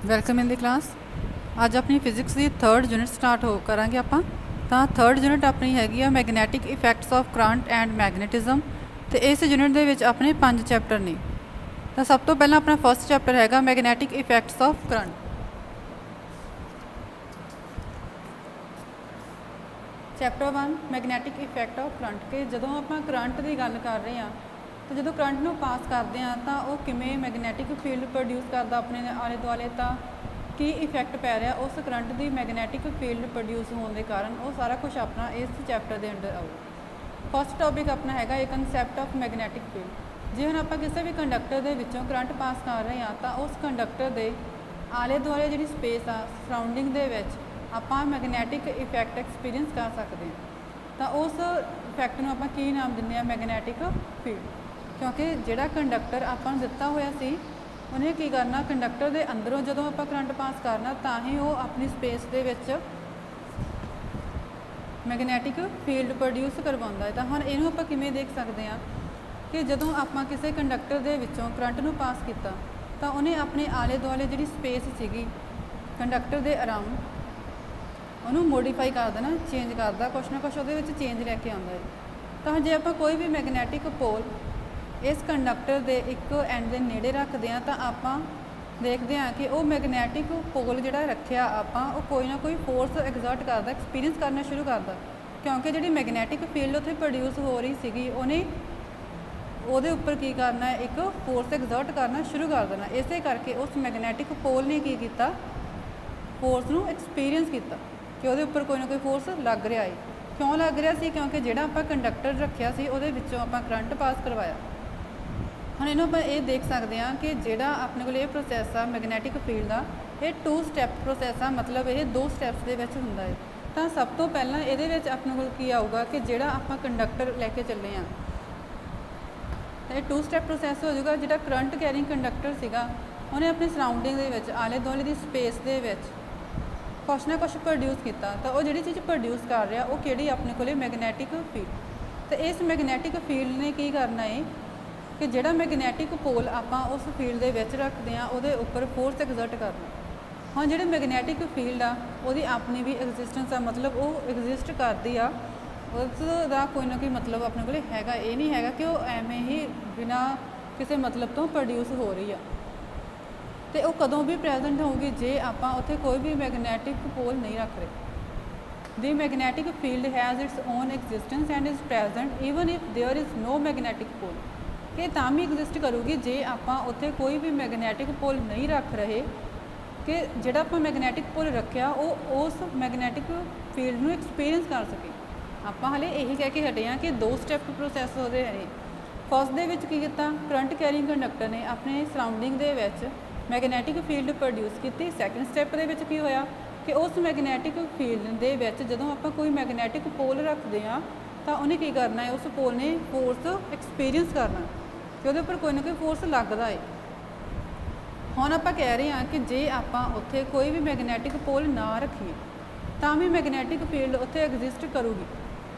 Welcome ਇਨ ਦੀ class. ਅੱਜ ਆਪਣੀ physics ਦੀ 3rd unit start ਕਰਾਂਗੇ ਆਪਾਂ। ਤਾਂ 3rd ਯੂਨਿਟ ਆਪਣੀ ਹੈਗੀ ਆ magnetic effects of current and magnetism. ਤੇ ਇਸ ਯੂਨਿਟ ਦੇ ਵਿੱਚ ਆਪਣੇ 5 ਚੈਪਟਰ ਨੇ। ਤਾਂ ਸਭ ਤੋਂ ਪਹਿਲਾਂ ਆਪਣਾ ਫਸਟ ਚੈਪਟਰ ਹੈਗਾ magnetic effects of current. Chapter 1 magnetic effect of current. ਕਿ ਜਦੋਂ ਆਪਾਂ ਕਰੰਟ ਦੀ ਗੱਲ ਕਰ ਰਹੇ ਹਾਂ ਤਾਂ ਜਦੋਂ ਕਰੰਟ ਨੂੰ ਪਾਸ ਕਰਦੇ ਹਾਂ ਤਾਂ ਉਹ ਕਿਵੇਂ ਮੈਗਨੈਟਿਕ ਫੀਲਡ ਪ੍ਰੋਡਿਊਸ ਕਰਦਾ ਆਪਣੇ ਆਲੇ ਦੁਆਲੇ, ਤਾਂ ਕੀ ਇਫੈਕਟ ਪੈ ਰਿਹਾ ਉਸ ਕਰੰਟ ਦੀ ਮੈਗਨੈਟਿਕ ਫੀਲਡ ਪ੍ਰੋਡਿਊਸ ਹੋਣ ਦੇ ਕਾਰਨ, ਉਹ ਸਾਰਾ ਕੁਝ ਆਪਣਾ ਇਸ ਚੈਪਟਰ ਦੇ ਅੰਡਰ ਆਊਗਾ। ਫਸਟ ਟੌਪਿਕ ਆਪਣਾ ਹੈਗਾ ਇਹ ਕਨਸੈਪਟ ਆਫ ਮੈਗਨੈਟਿਕ ਫੀਲਡ। ਜੇ ਹੁਣ ਆਪਾਂ ਕਿਸੇ ਵੀ ਕੰਡਕਟਰ ਦੇ ਵਿੱਚੋਂ ਕਰੰਟ ਪਾਸ ਕਰ ਰਹੇ ਹਾਂ ਤਾਂ ਉਸ ਕੰਡਕਟਰ ਦੇ ਆਲੇ ਦੁਆਲੇ ਜਿਹੜੀ ਸਪੇਸ ਆ ਸਰਾਊਂਡਿੰਗ ਦੇ ਵਿੱਚ ਆਪਾਂ ਮੈਗਨੈਟਿਕ ਇਫੈਕਟ ਐਕਸਪੀਰੀਅੰਸ ਕਰ ਸਕਦੇ ਹਾਂ। ਤਾਂ ਉਸ ਇਫੈਕਟ ਨੂੰ ਆਪਾਂ ਕੀ ਨਾਮ ਦਿੰਦੇ ਹਾਂ? Magnetic field. ਕਿਉਂਕਿ ਜਿਹੜਾ ਕੰਡਕਟਰ ਆਪਾਂ ਨੂੰ ਦਿੱਤਾ ਹੋਇਆ ਸੀ ਉਹਨੇ ਕੀ ਕਰਨਾ, ਕੰਡਕਟਰ ਦੇ ਅੰਦਰੋਂ ਜਦੋਂ ਆਪਾਂ ਕਰੰਟ ਪਾਸ ਕਰਨਾ ਤਾਂ ਹੀ ਉਹ ਆਪਣੀ ਸਪੇਸ ਦੇ ਵਿੱਚ ਮੈਗਨੈਟਿਕ ਫੀਲਡ ਪ੍ਰੋਡਿਊਸ ਕਰਵਾਉਂਦਾ ਹੈ। ਤਾਂ ਹੁਣ ਇਹਨੂੰ ਆਪਾਂ ਕਿਵੇਂ ਦੇਖ ਸਕਦੇ ਹਾਂ ਕਿ ਜਦੋਂ ਆਪਾਂ ਕਿਸੇ ਕੰਡਕਟਰ ਦੇ ਵਿੱਚੋਂ ਕਰੰਟ ਨੂੰ ਪਾਸ ਕੀਤਾ ਤਾਂ ਉਹਨੇ ਆਪਣੇ ਆਲੇ ਦੁਆਲੇ ਜਿਹੜੀ ਸਪੇਸ ਸੀਗੀ ਕੰਡਕਟਰ ਦੇ ਅਰਾਊਂਡ ਉਹਨੂੰ ਮੋਡੀਫਾਈ ਕਰ ਦੇਣਾ, ਚੇਂਜ ਕਰਦਾ, ਕੁਛ ਨਾ ਕੁਛ ਉਹਦੇ ਵਿੱਚ ਚੇਂਜ ਲੈ ਕੇ ਆਉਂਦਾ ਹੈ। ਤਾਂ ਜੇ ਆਪਾਂ ਕੋਈ ਵੀ ਮੈਗਨੈਟਿਕ ਪੋਲ ਇਸ ਕੰਡਕਟਰ ਦੇ ਇੱਕ ਐਂਡ ਦੇ ਨੇੜੇ ਰੱਖਦੇ ਹਾਂ ਤਾਂ ਆਪਾਂ ਦੇਖਦੇ ਹਾਂ ਕਿ ਉਹ ਮੈਗਨੈਟਿਕ ਪੋਲ ਜਿਹੜਾ ਰੱਖਿਆ ਆਪਾਂ ਉਹ ਕੋਈ ਨਾ ਕੋਈ ਫੋਰਸ ਐਗਜ਼ਰਟ ਕਰਦਾ, ਐਕਸਪੀਰੀਅੰਸ ਕਰਨਾ ਸ਼ੁਰੂ ਕਰਦਾ। ਕਿਉਂਕਿ ਜਿਹੜੀ ਮੈਗਨੈਟਿਕ ਫੀਲਡ ਉੱਥੇ ਪ੍ਰੋਡਿਊਸ ਹੋ ਰਹੀ ਸੀਗੀ ਉਹਨੇ ਉਹਦੇ ਉੱਪਰ ਕੀ ਕਰਨਾ ਹੈ, ਇੱਕ ਫੋਰਸ ਐਗਜ਼ਰਟ ਕਰਨਾ ਸ਼ੁਰੂ ਕਰ ਦੇਣਾ। ਇਸੇ ਕਰਕੇ ਉਸ ਮੈਗਨੈਟਿਕ ਪੋਲ ਨੇ ਕੀ ਕੀਤਾ, ਫੋਰਸ ਨੂੰ ਐਕਸਪੀਰੀਅੰਸ ਕੀਤਾ ਕਿ ਉਹਦੇ ਉੱਪਰ ਕੋਈ ਨਾ ਕੋਈ ਫੋਰਸ ਲੱਗ ਰਿਹਾ ਹੈ। ਕਿਉਂ ਲੱਗ ਰਿਹਾ ਸੀ? ਕਿਉਂਕਿ ਜਿਹੜਾ ਆਪਾਂ ਕੰਡਕਟਰ ਰੱਖਿਆ ਸੀ ਉਹਦੇ ਵਿੱਚੋਂ ਆਪਾਂ ਕਰੰਟ ਪਾਸ ਕਰਵਾਇਆ। ਹੁਣ ਇਹਨੂੰ ਆਪਾਂ ਇਹ ਦੇਖ ਸਕਦੇ ਹਾਂ ਕਿ ਜਿਹੜਾ ਆਪਣੇ ਕੋਲ ਇਹ ਪ੍ਰੋਸੈਸ ਆ ਮੈਗਨੈਟਿਕ ਫੀਲਡ ਦਾ, ਇਹ 2 ਸਟੈਪ ਪ੍ਰੋਸੈਸ ਆ, ਮਤਲਬ ਇਹ 2 ਸਟੈਪਸ ਦੇ ਵਿੱਚ ਹੁੰਦਾ ਹੈ। ਤਾਂ ਸਭ ਤੋਂ ਪਹਿਲਾਂ ਇਹਦੇ ਵਿੱਚ ਆਪਣੇ ਕੋਲ ਕੀ ਆਊਗਾ ਕਿ ਜਿਹੜਾ ਆਪਾਂ ਕੰਡਕਟਰ ਲੈ ਕੇ ਚੱਲੇ ਹਾਂ ਤਾਂ ਇਹ 2 ਸਟੈਪ ਪ੍ਰੋਸੈਸ ਹੋ ਜਾਊਗਾ। ਜਿਹੜਾ ਕਰੰਟ ਕੈਰਿੰਗ ਕੰਡਕਟਰ ਸੀਗਾ ਉਹਨੇ ਆਪਣੀ ਸਰਾਊਂਡਿੰਗ ਦੇ ਵਿੱਚ ਆਲੇ ਦੁਆਲੇ ਦੀ ਸਪੇਸ ਦੇ ਵਿੱਚ ਕੁਛ ਨਾ ਕੁਛ ਪ੍ਰੋਡਿਊਸ ਕੀਤਾ। ਤਾਂ ਉਹ ਜਿਹੜੀ ਚੀਜ਼ ਪ੍ਰੋਡਿਊਸ ਕਰ ਰਿਹਾ ਉਹ ਕਿਹੜੀ ਆਪਣੇ ਕੋਲੇ ਮੈਗਨੈਟਿਕ ਫੀਲਡ। ਤੇ ਇਸ ਮੈਗਨੈਟਿਕ ਫੀਲਡ ਨੇ ਕੀ ਕਰਨਾ ਹੈ ਕਿ ਜਿਹੜਾ ਮੈਗਨੈਟਿਕ ਪੋਲ ਆਪਾਂ ਉਸ ਫੀਲਡ ਦੇ ਵਿੱਚ ਰੱਖਦੇ ਹਾਂ ਉਹਦੇ ਉੱਪਰ ਫੋਰਸ ਐਗਜ਼ਰਟ ਕਰਨਾ। ਹੁਣ ਜਿਹੜੇ ਮੈਗਨੈਟਿਕ ਫੀਲਡ ਆ ਉਹਦੀ ਆਪਣੀ ਵੀ ਐਗਜ਼ਿਸਟੈਂਸ ਆ, ਮਤਲਬ ਉਹ ਐਗਜ਼ਿਸਟ ਕਰਦੀ ਆ, ਉਸ ਦਾ ਕੋਈ ਨਾ ਕੋਈ ਮਤਲਬ ਆਪਣੇ ਕੋਲ ਹੈਗਾ। ਇਹ ਨਹੀਂ ਹੈਗਾ ਕਿ ਉਹ ਐਵੇਂ ਹੀ ਬਿਨਾਂ ਕਿਸੇ ਮਤਲਬ ਤੋਂ ਪ੍ਰੋਡਿਊਸ ਹੋ ਰਹੀ ਆ। ਤੇ ਉਹ ਕਦੋਂ ਵੀ ਪ੍ਰੈਜ਼ੈਂਟ ਹੋਊਗੀ ਜੇ ਆਪਾਂ ਉੱਥੇ ਕੋਈ ਵੀ ਮੈਗਨੈਟਿਕ ਪੋਲ ਨਹੀਂ ਰੱਖ ਰਹੇ। The magnetic field has its own existence and is present even if there is no magnetic pole। ਕਿ ਤਾਂ ਵੀ ਐਗਜ਼ਿਸਟ ਕਰੂਗੀ ਜੇ ਆਪਾਂ ਉੱਥੇ ਕੋਈ ਵੀ ਮੈਗਨੈਟਿਕ ਪੋਲ ਨਹੀਂ ਰੱਖ ਰਹੇ, ਕਿ ਜਿਹੜਾ ਆਪਾਂ ਮੈਗਨੈਟਿਕ ਪੋਲ ਰੱਖਿਆ ਉਹ ਉਸ ਮੈਗਨੈਟਿਕ ਫੀਲਡ ਨੂੰ ਐਕਸਪੀਰੀਅੰਸ ਕਰ ਸਕੇ। ਆਪਾਂ ਹਲੇ ਇਹੀ ਕਹਿ ਕੇ ਹਟੇ ਹਾਂ ਕਿ 2 ਸਟੈਪ ਪ੍ਰੋਸੈਸ ਉਹਦੇ ਨੇ। ਫਸਟ ਦੇ ਵਿੱਚ ਕੀ ਕੀਤਾ, ਕਰੰਟ ਕੈਰਿੰਗ ਕੰਡਕਟਰ ਨੇ ਆਪਣੇ ਸਰਾਊਂਡਿੰਗ ਦੇ ਵਿੱਚ ਮੈਗਨੈਟਿਕ ਫੀਲਡ ਪ੍ਰੋਡਿਊਸ ਕੀਤੀ। ਸੈਕੰਡ ਸਟੈਪ ਦੇ ਵਿੱਚ ਕੀ ਹੋਇਆ ਕਿ ਉਸ ਮੈਗਨੈਟਿਕ ਫੀਲਡ ਦੇ ਵਿੱਚ ਜਦੋਂ ਆਪਾਂ ਕੋਈ ਮੈਗਨੈਟਿਕ ਪੋਲ ਰੱਖਦੇ ਹਾਂ ਤਾਂ ਉਹਨੇ ਕੀ ਕਰਨਾ ਹੈ, ਉਸ ਪੋਲ ਨੇ ਫੋਰਸ ਐਕਸਪੀਰੀਅੰਸ ਕਰਨਾ ਕਿ ਉਹਦੇ ਉੱਪਰ ਕੋਈ ਨਾ ਕੋਈ ਫੋਰਸ ਲੱਗਦਾ ਹੈ। ਹੁਣ ਆਪਾਂ ਕਹਿ ਰਹੇ ਹਾਂ ਕਿ ਜੇ ਆਪਾਂ ਉੱਥੇ ਕੋਈ ਵੀ ਮੈਗਨੈਟਿਕ ਪੋਲ ਨਾ ਰੱਖੀਏ ਤਾਂ ਵੀ ਮੈਗਨੈਟਿਕ ਫੀਲਡ ਉੱਥੇ ਐਗਜ਼ਿਸਟ ਕਰੂਗੀ।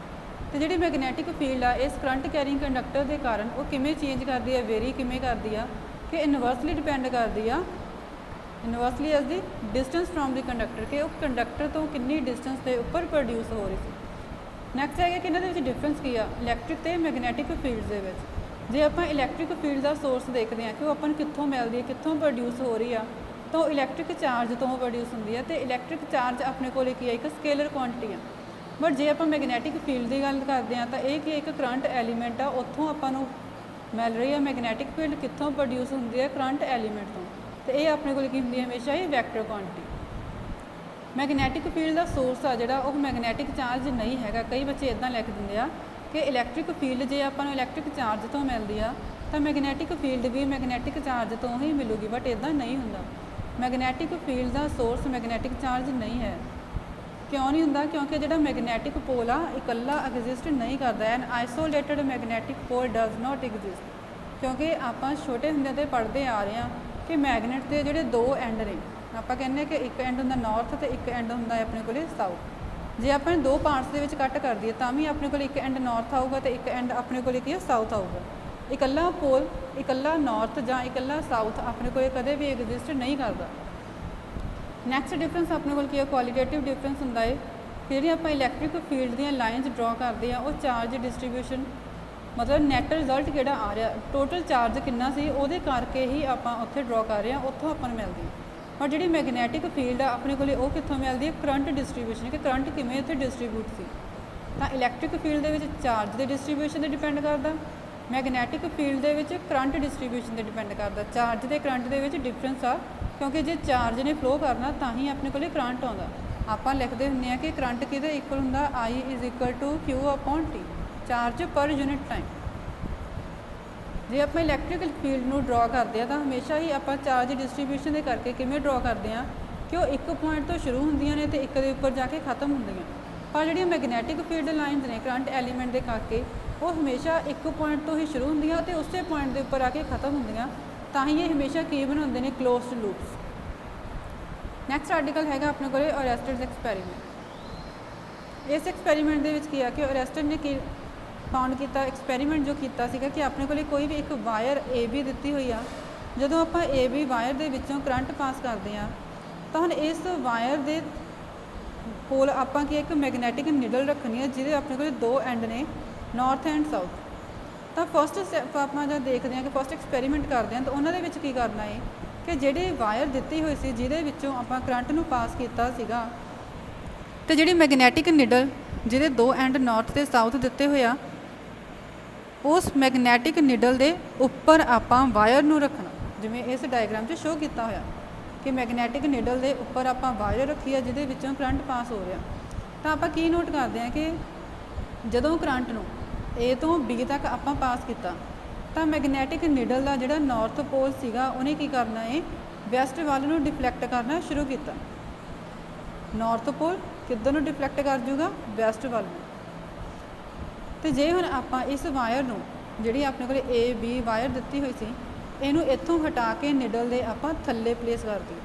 ਤੇ ਜਿਹੜੀ ਮੈਗਨੈਟਿਕ ਫੀਲਡ ਆ ਇਸ ਕਰੰਟ ਕੈਰਿੰਗ ਕੰਡਕਟਰ ਦੇ ਕਾਰਨ ਉਹ ਕਿਵੇਂ ਚੇਂਜ ਕਰਦੀ ਹੈ, ਵੇਰੀ ਕਿਵੇਂ ਕਰਦੀ ਆ, ਕਿ ਇਨਵਰਸਲੀ ਡਿਪੈਂਡ ਕਰਦੀ ਆ, inversely as the distance from the conductor, ਕਿ ਉਹ ਕੰਡਕਟਰ ਤੋਂ ਕਿੰਨੀ ਡਿਸਟੈਂਸ ਦੇ ਉੱਪਰ ਪ੍ਰੋਡਿਊਸ ਹੋ ਰਹੀ ਸੀ। ਨੈਕਸਟ ਹੈਗਾ ਕਿ ਇਹਨਾਂ ਦੇ ਵਿੱਚ ਡਿਫਰੈਂਸ ਕੀ ਆ ਇਲੈਕਟ੍ਰਿਕ ਤੇ ਮੈਗਨੈਟਿਕ ਫੀਲਡਸ ਦੇ ਵਿੱਚ। ਜੇ ਆਪਾਂ ਇਲੈਕਟ੍ਰਿਕ ਫੀਲਡ ਦਾ ਸੋਰਸ ਦੇਖਦੇ ਹਾਂ ਕਿ ਉਹ ਆਪਾਂ ਨੂੰ ਕਿੱਥੋਂ ਮਿਲਦੀ ਹੈ, ਕਿੱਥੋਂ ਪ੍ਰੋਡਿਊਸ ਹੋ ਰਹੀ ਆ, ਤਾਂ ਉਹ ਇਲੈਕਟ੍ਰਿਕ ਚਾਰਜ ਤੋਂ ਪ੍ਰੋਡਿਊਸ ਹੁੰਦੀ ਹੈ। ਤੇ ਇਲੈਕਟ੍ਰਿਕ ਚਾਰਜ ਆਪਣੇ ਕੋਲ ਕੀ ਹੈ, ਇੱਕ ਸਕੇਲਰ ਕੁਆਂਟੀਟੀ ਆ। ਬਟ ਜੇ ਆਪਾਂ ਮੈਗਨੈਟਿਕ ਫੀਲਡ ਦੀ ਗੱਲ ਕਰਦੇ ਹਾਂ ਤਾਂ ਇਹ ਕੀ ਇੱਕ ਕਰੰਟ ਐਲੀਮੈਂਟ ਆ, ਉੱਥੋਂ ਆਪਾਂ ਨੂੰ ਮਿਲ ਰਹੀ ਹੈ ਮੈਗਨੈਟਿਕ ਫੀਲਡ। ਕਿੱਥੋਂ ਪ੍ਰੋਡਿਊਸ ਹੁੰਦੀ ਹੈ? ਕਰੰਟ ਐਲੀਮੈਂਟ ਤੋਂ। ਤੇ ਇਹ ਆਪਣੇ ਕੋਲ ਕੀ ਹੁੰਦੀ ਹੈ ਹਮੇਸ਼ਾ ਹੀ ਵੈਕਟਰ ਕੁਆਂਟੀਟੀ। ਮੈਗਨੈਟਿਕ ਫੀਲਡ ਦਾ ਸੋਰਸ ਆ ਜਿਹੜਾ ਉਹ ਮੈਗਨੈਟਿਕ ਚਾਰਜ ਨਹੀਂ ਹੈਗਾ। ਕਈ ਬੱਚੇ ਇੱਦਾਂ ਲਿਖ ਦਿੰਦੇ ਆ ਕਿ ਇਲੈਕਟ੍ਰਿਕ ਫੀਲਡ ਜੇ ਆਪਾਂ ਨੂੰ ਇਲੈਕਟ੍ਰਿਕ ਚਾਰਜ ਤੋਂ ਮਿਲਦੀ ਆ ਤਾਂ ਮੈਗਨੈਟਿਕ ਫੀਲਡ ਵੀ ਮੈਗਨੈਟਿਕ ਚਾਰਜ ਤੋਂ ਹੀ ਮਿਲੂਗੀ। ਬਟ ਇੱਦਾਂ ਨਹੀਂ ਹੁੰਦਾ। ਮੈਗਨੈਟਿਕ ਫੀਲਡ ਦਾ ਸੋਰਸ ਮੈਗਨੈਟਿਕ ਚਾਰਜ ਨਹੀਂ ਹੈ। ਕਿਉਂ ਨਹੀਂ ਹੁੰਦਾ? ਕਿਉਂਕਿ ਜਿਹੜਾ ਮੈਗਨੈਟਿਕ ਪੋਲ ਆ ਇਕੱਲਾ ਐਗਜ਼ਿਸਟ ਨਹੀਂ ਕਰਦਾ। An isolated magnetic pole does not exist. ਕਿਉਂਕਿ ਆਪਾਂ ਛੋਟੇ ਹੁੰਦਿਆਂ ਤੋਂ ਪੜ੍ਹਦੇ ਆ ਰਹੇ ਹਾਂ ਕਿ ਮੈਗਨੇਟ ਦੇ ਜਿਹੜੇ 2 ਐਂਡ ਨੇ, ਆਪਾਂ ਕਹਿੰਦੇ ਕਿ ਇੱਕ ਐਂਡ ਹੁੰਦਾ ਨਾਰਥ ਤੇ ਇੱਕ ਐਂਡ ਹੁੰਦਾ ਆਪਣੇ ਕੋਲੇ ਸਾਊਥ। ਜੇ ਆਪਾਂ 2 ਪਾਰਟਸ ਦੇ ਵਿੱਚ ਕੱਟ ਕਰ ਦਈਏ ਤਾਂ ਵੀ ਆਪਣੇ ਕੋਲ ਇੱਕ ਐਂਡ ਨਾਰਥ ਆਊਗਾ ਤੇ ਇੱਕ ਐਂਡ ਆਪਣੇ ਕੋਲ ਕੀ ਹੈ, ਸਾਊਥ ਆਊਗਾ। ਇਕੱਲਾ ਪੋਲ, ਇਕੱਲਾ ਨਾਰਥ ਜਾਂ ਇਕੱਲਾ ਸਾਊਥ ਆਪਣੇ ਕੋਲ ਕਦੇ ਵੀ ਐਗਜ਼ਿਸਟ ਨਹੀਂ ਕਰਦਾ। ਨੈਕਸਟ ਡਿਫਰੈਂਸ ਆਪਣੇ ਕੋਲ ਕੀ ਹੈ, ਕੁਆਲੀਟੇਟਿਵ ਡਿਫਰੈਂਸ ਹੁੰਦਾ ਹੈ ਕਿ ਜਿਹੜੀ ਆਪਾਂ ਇਲੈਕਟ੍ਰਿਕ ਫੀਲਡ ਦੀਆਂ ਲਾਈਨਸ ਡਰਾ ਕਰਦੇ ਆ, ਉਹ ਚਾਰਜ ਡਿਸਟ੍ਰੀਬਿਊਸ਼ਨ ਮਤਲਬ ਨੈਟ ਰਿਜ਼ਲਟ ਕਿਹੜਾ ਆ ਰਿਹਾ, ਟੋਟਲ ਚਾਰਜ ਕਿੰਨਾ ਸੀ ਉਹਦੇ ਕਰਕੇ ਹੀ ਆਪਾਂ ਉੱਥੇ ਡਰਾ ਕਰ ਰਹੇ ਹਾਂ, ਉੱਥੋਂ ਆਪਾਂ ਨੂੰ ਮਿਲਦੀ ਹੈ। ਪਰ ਜਿਹੜੀ ਮੈਗਨੈਟਿਕ ਫੀਲਡ ਆ ਆਪਣੇ ਕੋਲੇ ਉਹ ਕਿੱਥੋਂ ਮਿਲਦੀ ਹੈ, ਕਰੰਟ ਡਿਸਟ੍ਰੀਬਿਊਸ਼ਨ, ਕਿ ਕਰੰਟ ਕਿਵੇਂ ਉੱਥੇ ਡਿਸਟ੍ਰੀਬਿਊਟ ਸੀ। ਤਾਂ ਇਲੈਕਟ੍ਰਿਕ ਫੀਲਡ ਦੇ ਵਿੱਚ ਚਾਰਜ ਦੇ ਡਿਸਟ੍ਰੀਬਿਊਸ਼ਨ 'ਤੇ ਡਿਪੈਂਡ ਕਰਦਾ, ਮੈਗਨੈਟਿਕ ਫੀਲਡ ਦੇ ਵਿੱਚ ਕਰੰਟ ਡਿਸਟ੍ਰੀਬਿਊਸ਼ਨ 'ਤੇ ਡਿਪੈਂਡ ਕਰਦਾ। ਚਾਰਜ ਤੇ ਕਰੰਟ ਦੇ ਵਿੱਚ ਡਿਫਰੈਂਸ ਆ, ਕਿਉਂਕਿ ਜੇ ਚਾਰਜ ਨੇ ਫਲੋ ਕਰਨਾ ਤਾਂ ਹੀ ਆਪਣੇ ਕੋਲੇ ਕਰੰਟ ਆਉਂਦਾ। ਆਪਾਂ ਲਿਖਦੇ ਹੁੰਦੇ ਆ ਕਿ ਕਰੰਟ ਕਿਹਦੇ ਇਕੁਅਲ ਹੁੰਦਾ, I = Q/T, ਚਾਰਜ ਪਰ ਯੂਨਿਟ ਟਾਈਮ। ਜੇ ਆਪਾਂ ਇਲੈਕਟ੍ਰੀਕਲ ਫੀਲਡ ਨੂੰ ਡਰਾ ਕਰਦੇ ਆ ਤਾਂ ਹਮੇਸ਼ਾ ਹੀ ਆਪਾਂ ਚਾਰਜ ਡਿਸਟ੍ਰੀਬਿਊਸ਼ਨ ਦੇ ਕਰਕੇ ਕਿਵੇਂ ਡਰਾ ਕਰਦੇ ਆ ਕਿ ਉਹ ਇੱਕ ਪੁਆਇੰਟ ਤੋਂ ਸ਼ੁਰੂ ਹੁੰਦੀਆਂ ਨੇ ਤੇ ਇੱਕ ਦੇ ਉੱਪਰ ਜਾ ਕੇ ਖਤਮ ਹੁੰਦੀਆਂ। ਪਰ ਜਿਹੜੀਆਂ ਮੈਗਨੈਟਿਕ ਫੀਲਡ ਲਾਈਨਸ ਨੇ ਕਰੰਟ ਐਲੀਮੈਂਟ ਦੇ ਕਰਕੇ, ਉਹ ਹਮੇਸ਼ਾ ਇੱਕ ਪੁਆਇੰਟ ਤੋਂ ਹੀ ਸ਼ੁਰੂ ਹੁੰਦੀਆਂ ਤੇ ਉਸੇ ਪੁਆਇੰਟ ਦੇ ਉੱਪਰ ਆ ਕੇ ਖਤਮ ਹੁੰਦੀਆਂ, ਤਾਂ ਹੀ ਇਹ ਹਮੇਸ਼ਾ ਕੀ ਬਣਾਉਂਦੇ ਨੇ, ਕਲੋਜ਼ਡ ਲੂਪਸ। ਨੈਕਸਟ ਆਰਟੀਕਲ ਹੈਗਾ ਆਪਣੇ ਕੋਲੇ ਓਰੈਸਟਡ ਐਕਸਪੈਰੀਮੈਂਟ। ਇਸ ਐਕਸਪੈਰੀਮੈਂਟ ਦੇ ਵਿੱਚ ਕੀ ਆ ਕਿ ਓਰੈਸਟਡ ਨੇ ਕੀ ਫਾਊਂਡ ਕੀਤਾ, ਐਕਸਪੈਰੀਮੈਂਟ ਜੋ ਕੀਤਾ ਸੀਗਾ ਕਿ ਆਪਣੇ ਕੋਲੇ ਕੋਈ ਵੀ ਇੱਕ ਵਾਇਰ AB ਦਿੱਤੀ ਹੋਈ ਆ, ਜਦੋਂ ਆਪਾਂ AB ਵਾਇਰ ਦੇ ਵਿੱਚੋਂ ਕਰੰਟ ਪਾਸ ਕਰਦੇ ਆ ਤਾਂ ਹੁਣ ਇਸ ਵਾਇਰ ਦੇ ਕੋਲ ਆਪਾਂ ਕੀ ਇੱਕ ਮੈਗਨੈਟਿਕ ਨੀਡਲ ਰੱਖਣੀ ਹੈ ਜਿਹਦੇ ਆਪਣੇ ਕੋਲ ਦੋ ਐਂਡ ਨੇ, ਨਾਰਥ ਐਂਡ ਸਾਊਥ। ਤਾਂ ਫਸਟ ਸਟੈਪ ਆਪਾਂ ਜਦ ਦੇਖਦੇ ਹਾਂ ਕਿ ਫਸਟ ਐਕਸਪੈਰੀਮੈਂਟ ਕਰਦੇ ਹਾਂ ਤਾਂ ਉਹਨਾਂ ਦੇ ਵਿੱਚ ਕੀ ਕਰਨਾ ਹੈ ਕਿ ਜਿਹੜੇ ਵਾਇਰ ਦਿੱਤੀ ਹੋਈ ਸੀ ਜਿਹਦੇ ਵਿੱਚੋਂ ਆਪਾਂ ਕਰੰਟ ਨੂੰ ਪਾਸ ਕੀਤਾ ਸੀਗਾ, ਤੇ ਜਿਹੜੀ ਮੈਗਨੈਟਿਕ ਨੀਡਲ ਜਿਹਦੇ ਦੋ ਐਂਡ ਨਾਰਥ ਤੇ ਸਾਊਥ ਦਿੱਤੇ ਹੋਏ ਆ, ਉਸ ਮੈਗਨੈਟਿਕ ਨੀਡਲ ਦੇ ਉੱਪਰ ਆਪਾਂ ਵਾਇਰ ਨੂੰ ਰੱਖਣਾ, ਜਿਵੇਂ ਇਸ ਡਾਇਗਰਾਮ 'ਚ ਸ਼ੋਅ ਕੀਤਾ ਹੋਇਆ ਕਿ ਮੈਗਨੈਟਿਕ ਨੀਡਲ ਦੇ ਉੱਪਰ ਆਪਾਂ ਵਾਇਰ ਰੱਖੀ ਆ ਜਿਹਦੇ ਵਿੱਚੋਂ ਕਰੰਟ ਪਾਸ ਹੋ ਰਿਹਾ। ਤਾਂ ਆਪਾਂ ਕੀ ਨੋਟ ਕਰਦੇ ਹਾਂ ਕਿ ਜਦੋਂ ਕਰੰਟ ਨੂੰ A ਤੋਂ B ਤੱਕ ਆਪਾਂ ਪਾਸ ਕੀਤਾ ਤਾਂ ਮੈਗਨੈਟਿਕ ਨੀਡਲ ਦਾ ਜਿਹੜਾ ਨਾਰਥ ਪੋਲ ਸੀਗਾ ਉਹਨੇ ਕੀ ਕਰਨਾ ਹੈ, ਵੈਸਟ ਵੱਲ ਨੂੰ ਡਿਫਲੈਕਟ ਕਰਨਾ ਸ਼ੁਰੂ ਕੀਤਾ। ਨਾਰਥ ਪੋਲ ਕਿੱਧਰ ਨੂੰ ਡਿਫਲੈਕਟ ਕਰ ਜੂਗਾ, ਵੈਸਟ ਵੱਲ ਨੂੰ। ਤੇ ਜੇ ਹੁਣ ਆਪਾਂ ਇਸ ਵਾਇਰ ਨੂੰ, ਜਿਹੜੀ ਆਪਣੇ ਕੋਲ AB ਵਾਇਰ ਦਿੱਤੀ ਹੋਈ ਸੀ, ਇਹਨੂੰ ਇੱਥੋਂ ਹਟਾ ਕੇ ਨੀਡਲ ਦੇ ਆਪਾਂ ਥੱਲੇ ਪਲੇਸ ਕਰ ਦਈਏ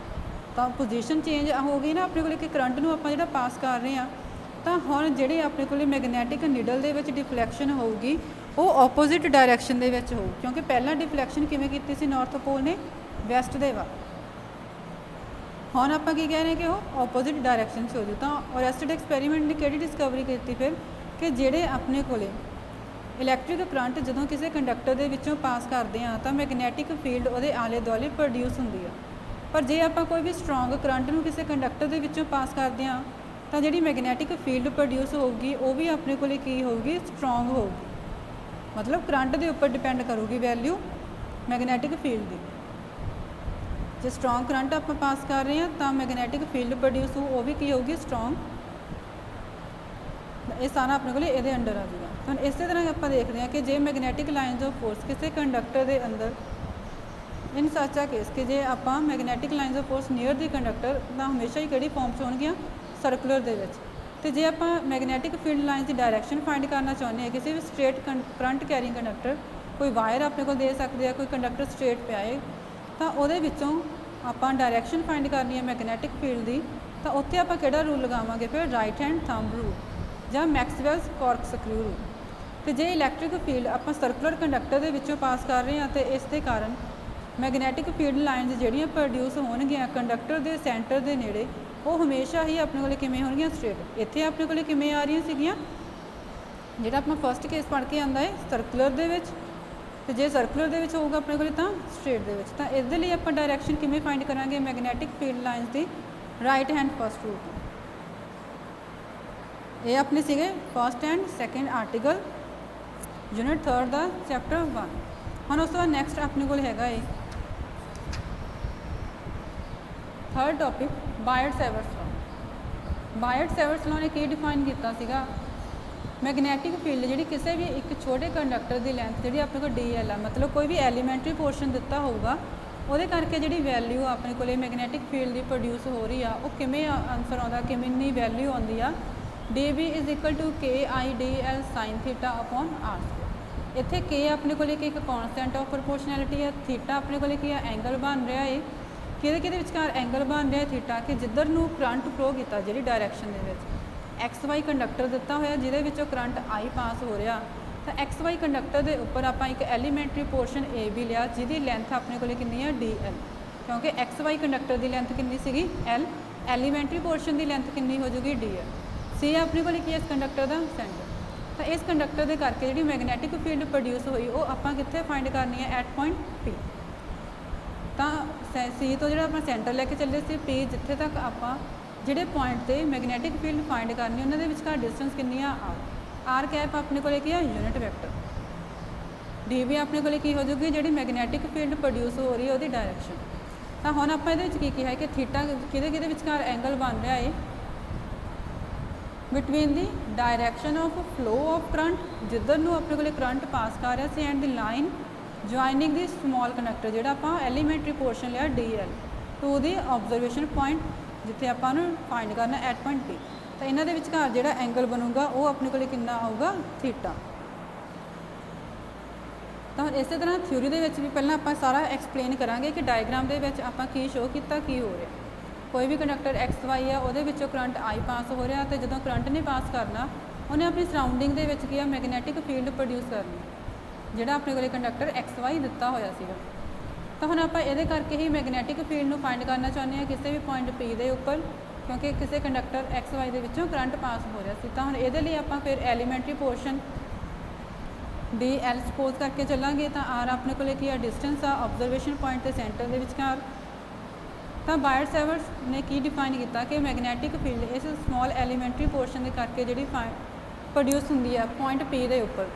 ਤਾਂ ਪੋਜੀਸ਼ਨ ਚੇਂਜ ਹੋ ਗਈ ਨਾ ਆਪਣੇ ਕੋਲ, ਕਿ ਕਰੰਟ ਨੂੰ ਆਪਾਂ ਜਿਹੜਾ ਪਾਸ ਕਰ ਰਹੇ ਹਾਂ ਤਾਂ ਹੁਣ ਜਿਹੜੇ ਆਪਣੇ ਕੋਲ ਮੈਗਨੈਟਿਕ ਨੀਡਲ ਦੇ ਵਿੱਚ ਡਿਫਲੈਕਸ਼ਨ ਹੋਊਗੀ ਉਹ ਆਪੋਜ਼ਿਟ ਡਾਇਰੈਕਸ਼ਨ ਦੇ ਵਿੱਚ ਹੋਊ, ਕਿਉਂਕਿ ਪਹਿਲਾਂ ਡਿਫਲੈਕਸ਼ਨ ਕਿਵੇਂ ਕੀਤੀ ਸੀ ਨਾਰਥ ਪੋਲ ਨੇ, ਵੈਸਟ ਦੇ ਵੱਲ। ਹੁਣ ਆਪਾਂ ਕੀ ਕਹਿ ਰਹੇ ਕਿ ਉਹ ਆਪੋਜ਼ਿਟ ਡਾਇਰੈਕਸ਼ਨ 'ਚ ਹੋ ਜੂ। ਤਾਂ ਓਰੈਸਟਡ ਐਕਸਪੈਰੀਮੈਂਟ ਨੇ ਕਿਹੜੀ ਡਿਸਕਵਰੀ ਕੀਤੀ ਫਿਰ, ਕਿ ਜਿਹੜੇ ਆਪਣੇ ਕੋਲੇ ਇਲੈਕਟ੍ਰਿਕ ਕਰੰਟ ਜਦੋਂ ਕਿਸੇ ਕੰਡਕਟਰ ਦੇ ਵਿੱਚੋਂ ਪਾਸ ਕਰਦੇ ਆ ਤਾਂ ਮੈਗਨੈਟਿਕ ਫੀਲਡ ਉਹਦੇ ਆਲੇ ਦੁਆਲੇ ਪ੍ਰੋਡਿਊਸ ਹੁੰਦੀ ਆ। ਪਰ ਜੇ ਆਪਾਂ ਕੋਈ ਵੀ ਸਟਰੋਂਗ ਕਰੰਟ ਨੂੰ ਕਿਸੇ ਕੰਡਕਟਰ ਦੇ ਵਿੱਚੋਂ ਪਾਸ ਕਰਦੇ ਆ ਤਾਂ ਜਿਹੜੀ ਮੈਗਨੈਟਿਕ ਫੀਲਡ ਪ੍ਰੋਡਿਊਸ ਹੋਊਗੀ ਉਹ ਵੀ ਆਪਣੇ ਕੋਲੇ ਕੀ ਹੋਊਗੀ, ਸਟਰੋਂਗ ਹੋਊਗੀ। ਮਤਲਬ ਕਰੰਟ ਦੇ ਉੱਪਰ ਡਿਪੈਂਡ ਕਰੂਗੀ ਵੈਲਿਊ ਮੈਗਨੈਟਿਕ ਫੀਲਡ ਦੀ। ਜੇ ਸਟਰੋਂਗ ਕਰੰਟ ਆਪਾਂ ਪਾਸ ਕਰ ਰਹੇ ਹਾਂ ਤਾਂ ਮੈਗਨੈਟਿਕ ਫੀਲਡ ਪ੍ਰੋਡਿਊਸ ਹੋ, ਉਹ ਵੀ ਕੀ ਹੋਊਗੀ, ਸਟਰੋਂਗ। ਇਹ ਸਾਰਾ ਆਪਣੇ ਕੋਲ ਇਹਦੇ ਅੰਡਰ ਆ ਜਾਊਗਾ। ਹੁਣ ਇਸੇ ਤਰ੍ਹਾਂ ਆਪਾਂ ਦੇਖਦੇ ਹਾਂ ਕਿ ਜੇ ਮੈਗਨੈਟਿਕ ਲਾਈਨਸ ਆਫ ਫੋਰਸ ਕਿਸੇ ਕੰਡਕਟਰ ਦੇ ਅੰਦਰ, ਇਨ ਸੱਚ ਆ ਕੇਸ ਕਿ ਜੇ ਆਪਾਂ magnetic lines of force near the conductor ਤਾਂ ਹਮੇਸ਼ਾ ਹੀ ਕਿਹੜੀ ਫਾਰਮ 'ਚ ਹੋਣਗੀਆਂ, ਸਰਕੂਲਰ ਦੇ ਵਿੱਚ। ਤੇ ਜੇ ਆਪਾਂ ਮੈਗਨੈਟਿਕ ਫੀਲਡ ਲਾਈਨਸ ਦੀ ਡਾਇਰੈਕਸ਼ਨ ਫਾਈਂਡ ਕਰਨਾ ਚਾਹੁੰਦੇ ਹਾਂ ਕਿਸੇ ਵੀ ਸਟ੍ਰੇਟ ਕਰੰਟ ਕੈਰਿੰਗ ਕੰਡਕਟਰ, ਕੋਈ ਵਾਇਰ ਆਪਣੇ ਕੋਲ ਦੇ ਸਕਦੇ ਆ, ਕੋਈ ਕੰਡਕਟਰ ਸਟ੍ਰੇਟ ਪਿਆ ਹੈ, ਤਾਂ ਉਹਦੇ ਵਿੱਚੋਂ ਆਪਾਂ ਡਾਇਰੈਕਸ਼ਨ ਫਾਈਂਡ ਕਰਨੀ ਹੈ ਮੈਗਨੈਟਿਕ ਫੀਲਡ ਦੀ, ਤਾਂ ਉੱਥੇ ਆਪਾਂ ਕਿਹੜਾ ਰੂਲ ਲਗਾਵਾਂਗੇ ਫਿਰ, ਰਾਈਟ ਹੈਂਡ ਥੰਬ ਰੂਲ ਜਾਂ ਮੈਕਸਵੈਲਸ ਕੌਰਕ ਸਕਰੂ ਰੂਲ। ਤੇ ਜੇ ਇਲੈਕਟ੍ਰਿਕ ਫੀਲਡ ਆਪਾਂ ਸਰਕੂਲਰ ਕੰਡਕਟਰ ਦੇ ਵਿੱਚੋਂ ਪਾਸ ਕਰ ਰਹੇ ਹਾਂ ਤੇ ਇਸ ਦੇ ਕਾਰਨ ਮੈਗਨੈਟਿਕ ਫੀਲਡ ਲਾਈਨਸ ਜਿਹੜੀਆਂ ਪ੍ਰੋਡਿਊਸ ਹੋਣਗੀਆਂ ਕੰਡਕਟਰ ਦੇ ਸੈਂਟਰ ਦੇ ਨੇੜੇ, ਉਹ ਹਮੇਸ਼ਾ ਹੀ ਆਪਣੇ ਕੋਲ ਕਿਵੇਂ ਹੋਣਗੀਆਂ, ਸਟ੍ਰੇਟ। ਇੱਥੇ ਆਪਣੇ ਕੋਲ ਕਿਵੇਂ ਆ ਰਹੀਆਂ ਸੀਗੀਆਂ, ਜਿਹੜਾ ਆਪਣਾ ਫਸਟ ਕੇਸ ਪੜ੍ਹ ਕੇ ਆਉਂਦਾ ਹੈ ਸਰਕੂਲਰ ਦੇ ਵਿੱਚ, ਤੇ ਜੇ ਸਰਕੂਲਰ ਦੇ ਵਿੱਚ ਹੋਊਗਾ ਆਪਣੇ ਕੋਲ ਤਾਂ ਸਟ੍ਰੇਟ ਦੇ ਵਿੱਚ। ਤਾਂ ਇਹਦੇ ਲਈ ਆਪਾਂ ਡਾਇਰੈਕਸ਼ਨ ਕਿਵੇਂ ਫਾਈਂਡ ਕਰਾਂਗੇ ਮੈਗਨੈਟਿਕ ਫੀਲਡ ਲਾਈਨਸ ਦੀ, ਰਾਈਟ ਹੈਂਡ ਫਸਟ ਰੂਲ ਤੋਂ। ਇਹ ਆਪਣੇ ਸੀਗੇ first and second article, unit 3 the chapter 1। ਹੁਣ ਉਸ ਤੋਂ ਬਾਅਦ ਨੈਕਸਟ ਆਪਣੇ ਕੋਲ ਹੈਗਾ ਹੈ ਥਰਡ ਟੌਪਿਕ, ਬਾਇਟ-ਸੇਵਰਸ ਲਾਅ। ਬਾਇਟ-ਸੇਵਰਸ ਲਾਅ ਨੇ ਕੀ ਡਿਫਾਈਨ ਕੀਤਾ ਸੀਗਾ, ਮੈਗਨੈਟਿਕ ਫੀਲਡ ਜਿਹੜੀ ਕਿਸੇ ਵੀ ਇੱਕ ਛੋਟੇ ਕੰਡਕਟਰ ਦੀ ਲੈਂਥ ਜਿਹੜੀ ਆਪਣੇ ਕੋਲ DL ਆ, ਮਤਲਬ ਕੋਈ ਵੀ ਐਲੀਮੈਂਟਰੀ ਪੋਰਸ਼ਨ ਦਿੱਤਾ ਹੋਊਗਾ ਉਹਦੇ ਕਰਕੇ ਜਿਹੜੀ ਵੈਲਿਊ ਆਪਣੇ ਕੋਲ ਮੈਗਨੈਟਿਕ ਫੀਲਡ ਦੀ ਪ੍ਰੋਡਿਊਸ ਹੋ ਰਹੀ ਆ ਉਹ ਕਿਵੇਂ ਆਨਸਰ ਆਉਂਦਾ, ਕਿੰਨੀ ਵੈਲਿਊ ਆਉਂਦੀ ਆ, dB = KIDL sin θ/r²। ਇੱਥੇ K ਆਪਣੇ ਕੋਲ ਇੱਕ ਕੌਨਸਟੈਂਟ ਆਫ ਪ੍ਰੋਪੋਰਸ਼ਨੈਲਿਟੀ ਹੈ, ਥੀਟਾ ਆਪਣੇ ਕੋਲ ਕੀ ਆ, ਐਂਗਲ ਬਣ ਰਿਹਾ ਹੈ, ਕਿਹਦੇ ਵਿਚਕਾਰ ਐਂਗਲ ਬਣ ਰਿਹਾ ਥੀਟਾ, ਕਿ ਜਿੱਧਰ ਨੂੰ ਕਰੰਟ ਫਲੋ ਕੀਤਾ ਜਿਹੜੀ ਡਾਇਰੈਕਸ਼ਨ ਦੇ ਵਿੱਚ। XY ਕੰਡਕਟਰ ਦਿੱਤਾ ਹੋਇਆ ਜਿਹਦੇ ਵਿੱਚੋਂ ਕਰੰਟ I ਪਾਸ ਹੋ ਰਿਹਾ, ਤਾਂ XY ਕੰਡਕਟਰ ਦੇ ਉੱਪਰ ਆਪਾਂ ਇੱਕ ਐਲੀਮੈਂਟਰੀ ਪੋਰਸ਼ਨ AB ਲਿਆ ਜਿਹਦੀ ਲੈਂਥ ਆਪਣੇ ਕੋਲ ਕਿੰਨੀ ਹੈ, DL। क्योंकि एक्स वाई कंडक्टर की लेंथ कितनी सी एल, एलीमेंट्री पोर्शन की लेंथ कितनी हो जूगी डी एल। सी अपने को की इस कंडक्टर का सेंटर। तो इस कंडक्टर के करके जी मैगनैटिक फील्ड प्रोड्यूस हुई वो आप कितने फाइंड करनी है एट पॉइंट पी। तो सी तो जो अपना सेंटर लैके चले से पी जिथे तक आप जोड़े पॉइंट से मैगनैटिक फील्ड फाइंड करनी उन्होंने विचकार डिस्टेंस कितनी आ आर कैप अपने को की है यूनिट वैक्टर। डी भी अपने को की हो जाएगी जी मैगनैटिक फील्ड प्रोड्यूस हो रही है वो डायरैक्शन। तो हम आप ये कहा है कि थीटा कि विचकार एंगल बन रहा है between the direction of flow of current जिधर नूं अपने को करंट पास कर रहा सी and the line joining the small conductor जोड़ा आप एलीमेंट्री पोर्शन लिया D L to the observation point जिथे आप फाइंड करना एट पॉइंट पी। तो इन्हों के विचकार जो एंगल बनूगा वो अपने को कितना आऊगा थीटा। तो इस तरह थ्योरी के भी पहले आप सारा एक्सप्लेन करांगे कि डायग्राम के आप की शो किया की हो रहा। कोई भी कंडक्टर एक्स वाई है वो करंट आई पास हो रहा, तो जो करंट नहीं पास करना उन्हें अपनी सराउंडिंग के मैगनैटिक फील्ड प्रोड्यूस करनी जोड़ा अपने को कंडक्टर एक्स वाई दिता होया सीगा। तो हम आप ये करके ही मैगनैटिक फील्ड में फाइंड करना चाहते हैं किसी भी पॉइंट पी के उपर, क्योंकि किसी कंडक्टर एक्स वाई के करंट पास हो रहा है। तो हम ये आप फिर elementary portion D L suppose करके चलेंगे। तो आर अपने को डिस्टेंस आ ऑबजरवेशन पॉइंट के सेंटर के विचकार। तो बायट सैवर्स ने की डिफाइन किया कि मैगनैटिक फील्ड इस स्मॉल एलीमेंट्री पोर्शन के करके जी प्रोड्यूस होंगी है पॉइंट पी के उपर।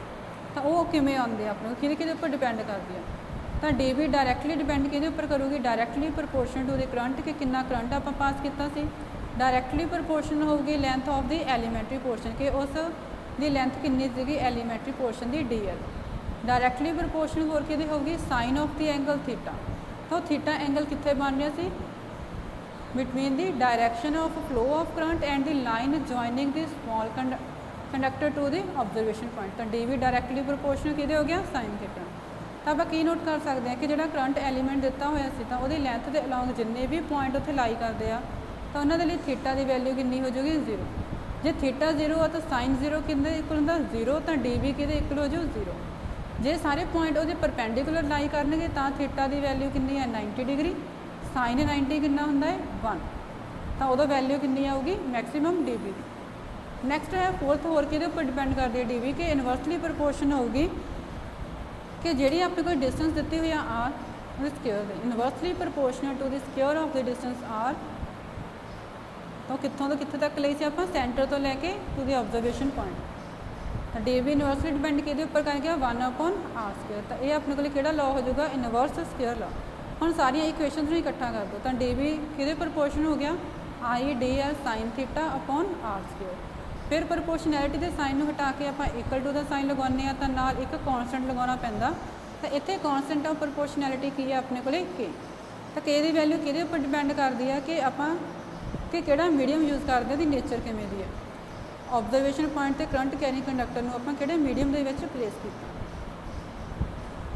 तो वो किमें आते अपने कि उपर डिपेंड करती है। तो डी भी डायरैक्टली डिपेंड कि उपर करूँगी directly proportion to the current कि कितना करंट आप पास किया सी। डायरैक्टली प्रपोर्शन होगी length of the elementary portion कि उस दी लेंथ कितनी सी एलीमेंट्री पोर्शन की डी एल। डायरैक्टली प्रपोर्शन होर कि होगी sine of the angle theta. तो थीटा एंगल कितने बन रहा सी between the direction of flow of current and the line joining the small conductor to the observation point. तो डी भी डायरैक्टली प्रपोर्शनल कि हो गया साइन थीटा। तो आप की नोट कर सकते हैं कि जो करंट एलीमेंट दिता होया सी तो वो लेंथ के अलॉन्ग जिन्ने भी पॉइंट उत्थे लाई करते हैं तो उन्होंने लिए थीटा की वैल्यू कितनी हो जाएगी जीरो। जे थीटा जीरो है तो साइन जीरो कि इक्वल होंगे जीरो, तो डी भी कि इक्वल हो जाऊ जीरो। जे सारे पॉइंट वो परपेंडिकुलर लाई करनगे तो थीटा की वैल्यू कितनी है 90 डिग्री, साइन 90 कितना होंगे 1। तो उदों वैल्यू कितनी आऊगी मैक्सीमम डी बी। नैक्सट है फोर्थ होर कि उपर डिपेंड करती है डी बी कि इनवर्सली प्रपोर्शन होगी कि जी अपने कोई डिस्टेंस दी हुई R square inversely proportional to the square of the distance R. तो कितों तो कितने तक ली आप सेंटर तो लैके to the observation point. D भी इनवर्सली डिपेंड कि उपर कर गया 1/r स्क्योर। तो ये अपने को लॉ हो जाएगा इनवर्स स्क्योर लॉ। हम सारिया इक्वेशन में इकट्ठा कर दो तो डी भी कि प्रपोर्शन हो गया I D L sine theta upon R square. फिर प्रपोर्शनैलिटी के साइन में हटा के आप इक्वल टू का साइन लगाने तो नाल एक कॉन्सटेंट लगाना पैंदा। तो इतने कॉन्सटेंट ऑफ प्रपोर्शनैलिटी की है अपने को के। तो के दी वैल्यू कि उपर डिपेंड करती है कि आप कि मीडियम यूज़ करते हैं नेचर किमें दी है। ऑबजरवेशन पॉइंट से करंट कैरिंग कंडक्टर में आप कि मीडियम के प्लेस किया।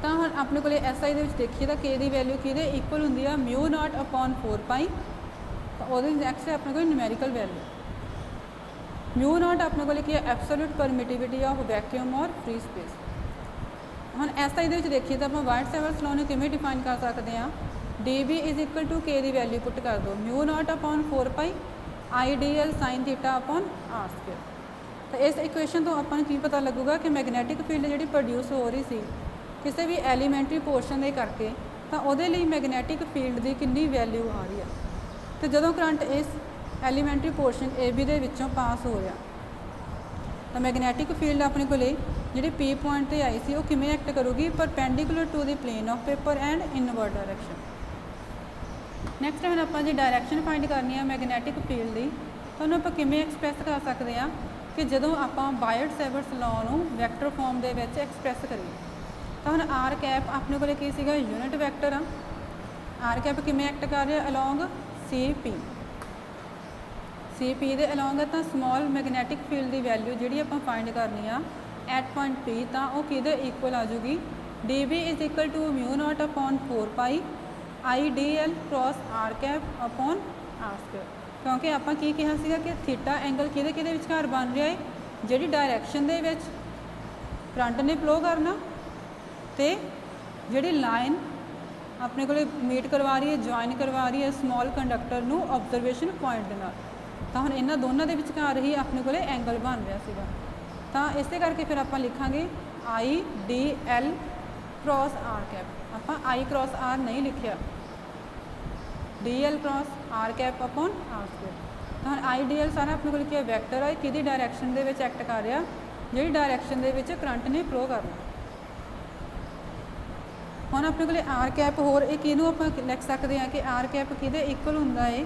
तो हम अपने को एस आई देखिए तो के दी वैल्यू कि इक्वल होंगी है म्यू नॉट अपॉन 4π। तो वो नैक्सट है अपने को न्यूमेरिकल वैल्यू म्यू नॉट अपने को लिखी है एब्सोल्यूट परमिटिविटी ऑफ वैक्यूम और फ्री स्पेस। हम एस आई देखिए तो आप वाइट सैवर्स लॉ में किमें डिफाइन कर सकते हैं D B is equal to K the value put कर दो mu naught upon 4π I D L sine theta upon R square. तो इस इक्वेशन तो अपन की पता लगूगा कि मैगनैटिक फील्ड जी प्रोड्यूस हो रही सी किसी भी एलीमेंट्री पोर्शन के करके तो वो मैगनैटिक फील्ड की कितनी वैल्यू आ रही है। तो जो करंट इस एलीमेंट्री पोर्शन ए बी के विचों पास हो रहा तो मैगनैटिक फील्ड अपने को जी पी पॉइंट पर आई सी वो किमें एक्ट करूगी perpendicular to the plane of paper and inward direction. Next हम आप जी डायरैक्शन फाइंड करनी है मैगनैटिक फील्ड की तो उन्होंने आप किमें एक्सप्रैस कर सकते हैं कि जो आप बायट सैवर्स लॉ को वैक्टर फॉर्म के एक्सप्रैस करिए। तो हम आर कैप अपने को यूनिट वैक्टर आ आर कैप किमें एक्ट कर रहा अलॉन्ग सी पी के अलॉन्ग तो समॉल मैगनैटिक फील्ड की वैल्यू जी आप फाइंड करनी आ एट पॉइंट पी तो वो कि इक्वल आ जाऊगी D B is equal to mu naught upon 4π I D L cross R cap upon R square. क्योंकि आप की कहा सीगा कि थीटा एंगल कि विचकार बन रहा है जी डायरैक्शन के करंट ने फ्लो करना तो जी लाइन ਆਪਣੇ ਕੋਲੇ ਮੀਟ ਕਰਵਾ ਰਹੀ ਹੈ, ਜੁਆਇਨ ਕਰਵਾ ਰਹੀ ਹੈ ਸਮॉल ਕੰਡਕਟਰ ਨੂੰ ਆਬਜ਼ਰਵੇਸ਼ਨ ਪੁਆਇੰਟ ਦੇ ਨਾਲ। ਤਾਂ ਹੁਣ ਇਹਨਾਂ ਦੋਨਾਂ ਦੇ ਵਿਚਕਾਰ ਹੀ ਆਪਣੇ ਕੋਲੇ ਐਂਗਲ ਬਣ ਰਿਹਾ ਸੀਗਾ। ਤਾਂ ਇਸੇ ਕਰਕੇ ਫਿਰ ਆਪਾਂ ਲਿਖਾਂਗੇ I D L cross R cap. ਆਪਾਂ ਆਈ ਕ੍ਰੋਸ ਆਰ ਨਹੀਂ ਲਿਖਿਆ, D L cross R cap upon R square. ਤਾਂ ਹੁਣ ਆਈ ਡੀ ਐਲ ਸਾਰਾ ਆਪਣੇ ਕੋਲ ਕੀ ਹੈ, ਵੈਕਟਰ ਹੈ, ਕਿਹਦੀ ਡਾਇਰੈਕਸ਼ਨ ਦੇ ਵਿੱਚ ਐਕਟ ਕਰ ਰਿਹਾ, ਜਿਹੜੀ ਡਾਇਰੈਕਸ਼ਨ ਦੇ ਵਿੱਚ ਕਰੰਟ ਨੇ ਫਲੋ ਕਰਨਾ। ਹੁਣ ਆਪਣੇ ਕੋਲੇ ਆਰ ਕੈਪ ਹੋਰ ਇਹ ਕਿਹਨੂੰ ਆਪਾਂ ਲਿਖ ਸਕਦੇ ਹਾਂ ਕਿ ਆਰ ਕੈਪ ਕਿਹਦੇ ਇਕੁਅਲ ਹੁੰਦਾ ਹੈ,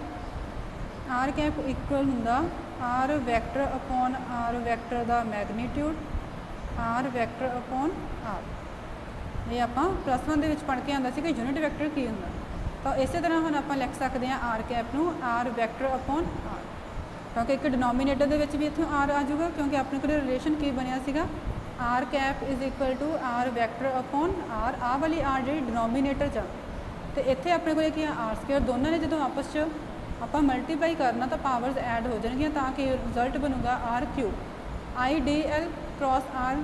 ਆਰ ਕੈਪ ਇਕੁਅਲ ਹੁੰਦਾ R vector upon R vector ਦਾ magnitude, R vector upon R. ਇਹ ਆਪਾਂ +1 ਦੇ ਵਿੱਚ ਪੜ੍ਹ ਕੇ ਆਉਂਦਾ ਸੀ ਕਿ ਯੂਨਿਟ ਵੈਕਟਰ ਕੀ ਹੁੰਦਾ। ਤਾਂ ਇਸੇ ਤਰ੍ਹਾਂ ਹੁਣ ਆਪਾਂ ਲਿਖ ਸਕਦੇ ਹਾਂ ਆਰ ਕੈਪ ਨੂੰ ਆਰ ਵੈਕਟਰ ਅਪੋਨ ਆਰ, ਕਿਉਂਕਿ ਇੱਕ ਡਿਨੋਮੀਨੇਟਰ ਦੇ ਵਿੱਚ ਵੀ ਇੱਥੋਂ ਆਰ ਆ ਜਾਊਗਾ, ਕਿਉਂਕਿ ਆਪਣੇ ਕੋਲ ਰਿਲੇਸ਼ਨ ਕੀ ਬਣਿਆ ਸੀਗਾ, R cap is equal to R vector upon R. ਆਹ ਵਾਲੀ ਆਰ ਜਿਹੜੀ ਡਿਨੋਮੀਨੇਟਰ 'ਚ ਆ, ਅਤੇ ਇੱਥੇ ਆਪਣੇ ਕੋਲ ਕੀ ਆ ਆਰ ਸਕੁਅਰ। ਦੋਨਾਂ ਨੇ ਜਦੋਂ ਆਪਸ 'ਚ ਆਪਾਂ ਮਲਟੀਪਲਾਈ ਕਰਨਾ ਤਾਂ ਪਾਵਰਸ ਐਡ ਹੋ ਜਾਣਗੀਆਂ, ਤਾਂ ਕਿ ਰਿਜ਼ਲਟ ਬਣੂਗਾ R cube. I D L cross R,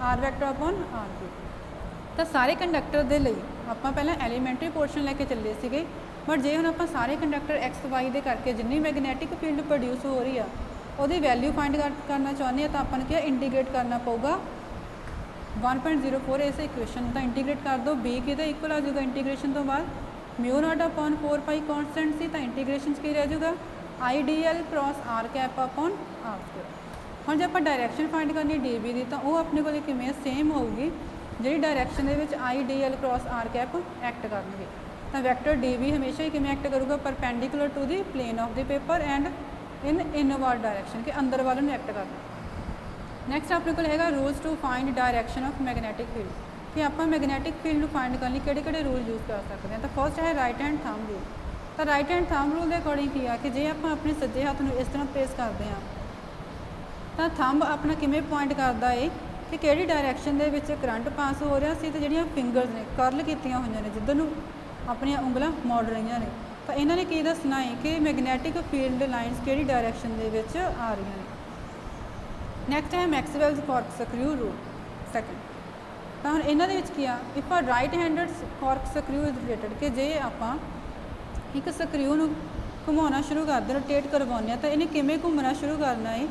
R vector upon R cube. ਤਾਂ ਸਾਰੇ ਕੰਡਕਟਰ ਦੇ ਲਈ ਆਪਾਂ ਪਹਿਲਾਂ ਐਲੀਮੈਂਟਰੀ ਪੋਰਸ਼ਨ ਲੈ ਕੇ ਚੱਲੇ ਸੀਗੇ, ਬਟ ਜੇ ਹੁਣ ਆਪਾਂ ਸਾਰੇ ਕੰਡਕਟਰ ਐਕਸ ਵਾਈ ਦੇ ਕਰਕੇ ਜਿੰਨੀ ਮੈਗਨੈਟਿਕ ਫੀਲਡ ਪ੍ਰੋਡਿਊਸ ਹੋ ਰਹੀ ਆ ਉਹਦੀ ਵੈਲਿਊ ਫਾਈਂਡ ਕਰਨਾ ਚਾਹੁੰਦੇ ਆ, ਤਾਂ ਆਪਾਂ ਨੂੰ ਕੀ ਇੰਟੀਗ੍ਰੇਟ ਕਰਨਾ ਪਊਗਾ 1.04 ਇਸ ਇਕੁਏਸ਼ਨ। ਤਾਂ ਇੰਟੀਗ੍ਰੇਟ ਕਰ ਦਿਓ, ਬੀ ਕਿਹਦੇ ਇਕੁਅਲ ਆ ਜਾਊਗਾ ਇੰਟੀਗ੍ਰੇਸ਼ਨ ਤੋਂ ਬਾਅਦ, μ0 ਅਪੋਨ 4 ਪਾਈ ਕੌਨਸਟੈਂਟ ਸੀ, ਤਾਂ ਇੰਟੀਗ੍ਰੇਸ਼ਨ 'ਚ ਕੀ ਰਹਿ ਜਾਊਗਾ I D L cross R cap upon R square. ਹੁਣ ਜੇ ਆਪਾਂ ਡਾਇਰੈਕਸ਼ਨ ਫਾਈਂਡ ਕਰਨੀ ਡੀ ਬੀ ਦੀ, ਤਾਂ ਉਹ ਆਪਣੇ ਕੋਲ ਕਿਵੇਂ ਸੇਮ ਹੋਊਗੀ ਜਿਹੜੀ ਡਾਇਰੈਕਸ਼ਨ ਦੇ ਵਿੱਚ I D L cross R cap act ਕਰਨਗੇ। ਤਾਂ ਵੈਕਟਰ ਡੀ ਵੀ ਹਮੇਸ਼ਾ ਹੀ ਕਿਵੇਂ ਐਕਟ ਕਰੂਗਾ, perpendicular to the plane of the paper and inward direction, ਕਿ ਅੰਦਰ ਵੱਲ ਨੂੰ ਐਕਟ ਕਰਨਾ। ਨੈਕਸਟ ਆਪਣੇ ਕੋਲ ਹੈਗਾ rules to find direction of magnetic field, ਕਿ ਆਪਾਂ ਮੈਗਨੈਟਿਕ ਫੀਲਡ ਨੂੰ ਫਾਈਂਡ ਕਰਨ ਲਈ ਕਿਹੜੇ ਰੂਲ ਯੂਜ਼ ਕਰ ਸਕਦੇ ਹਾਂ। ਤਾਂ ਫਸਟ ਹੈ ਰਾਈਟ ਹੈਂਡ ਥੰਬ ਰੂਲ। ਤਾਂ ਰਾਈਟ ਹੈਂਡ ਥੰਬ ਰੂਲ ਦੇ ਅਕੋਰਡਿੰਗ ਕੀ ਆ ਕਿ ਜੇ ਆਪਾਂ ਆਪਣੇ ਸੱਜੇ ਹੱਥ ਨੂੰ ਇਸ ਤਰ੍ਹਾਂ ਪਲੇਸ ਕਰਦੇ ਹਾਂ ਤਾਂ ਥੰਬ ਆਪਣਾ ਕਿਵੇਂ ਪੁਆਇੰਟ ਕਰਦਾ ਏ ਕਿ ਕਿਹੜੀ ਡਾਇਰੈਕਸ਼ਨ ਦੇ ਵਿੱਚ ਕਰੰਟ ਪਾਸ ਹੋ ਰਿਹਾ ਸੀ, ਤੇ ਜਿਹੜੀਆਂ ਫਿੰਗਰਸ ਨੇ ਕਰਲ ਕੀਤੀਆਂ ਹੋਈਆਂ ਨੇ ਜਿੱਧਰ ਨੂੰ ਆਪਣੀਆਂ ਉਂਗਲਾਂ ਮੋੜ ਰਹੀਆਂ ਨੇ, ਤਾਂ ਇਹਨਾਂ ਨੇ ਕੀ ਦੱਸਣਾ ਹੈ ਕਿ ਮੈਗਨੈਟਿਕ ਫੀਲਡ ਲਾਈਨਸ ਕਿਹੜੀ ਡਾਇਰੈਕਸ਼ਨ ਦੇ ਵਿੱਚ ਆ ਰਹੀਆਂ ਨੇ। ਨੈਕਸਟ ਹੈ ਮੈਕਸਵੈਲਸ ਕੋਰਕਸਕ੍ਰਿਊ ਰੂਲ ਸੈਕੰਡ। ਤਾਂ ਹੁਣ ਇਹਨਾਂ ਦੇ ਵਿੱਚ ਕੀ ਆ, ਇਫ ਆ ਰਾਈਟ ਹੈਂਡਡ ਕੋਰਕਸਕ੍ਰਿਊ ਇਜ਼ ਰਿਲੇਟਡ, ਕਿ ਜੇ ਆਪਾਂ ਇੱਕ ਸਕਰਿਊ ਨੂੰ ਘੁਮਾਉਣਾ ਸ਼ੁਰੂ ਕਰਦੇ, ਰੋਟੇਟ ਕਰਵਾਉਂਦੇ ਹਾਂ, ਤਾਂ ਇਹਨੇ ਕਿਵੇਂ ਘੁੰਮਣਾ ਸ਼ੁਰੂ ਕਰਨਾ ਹੈ,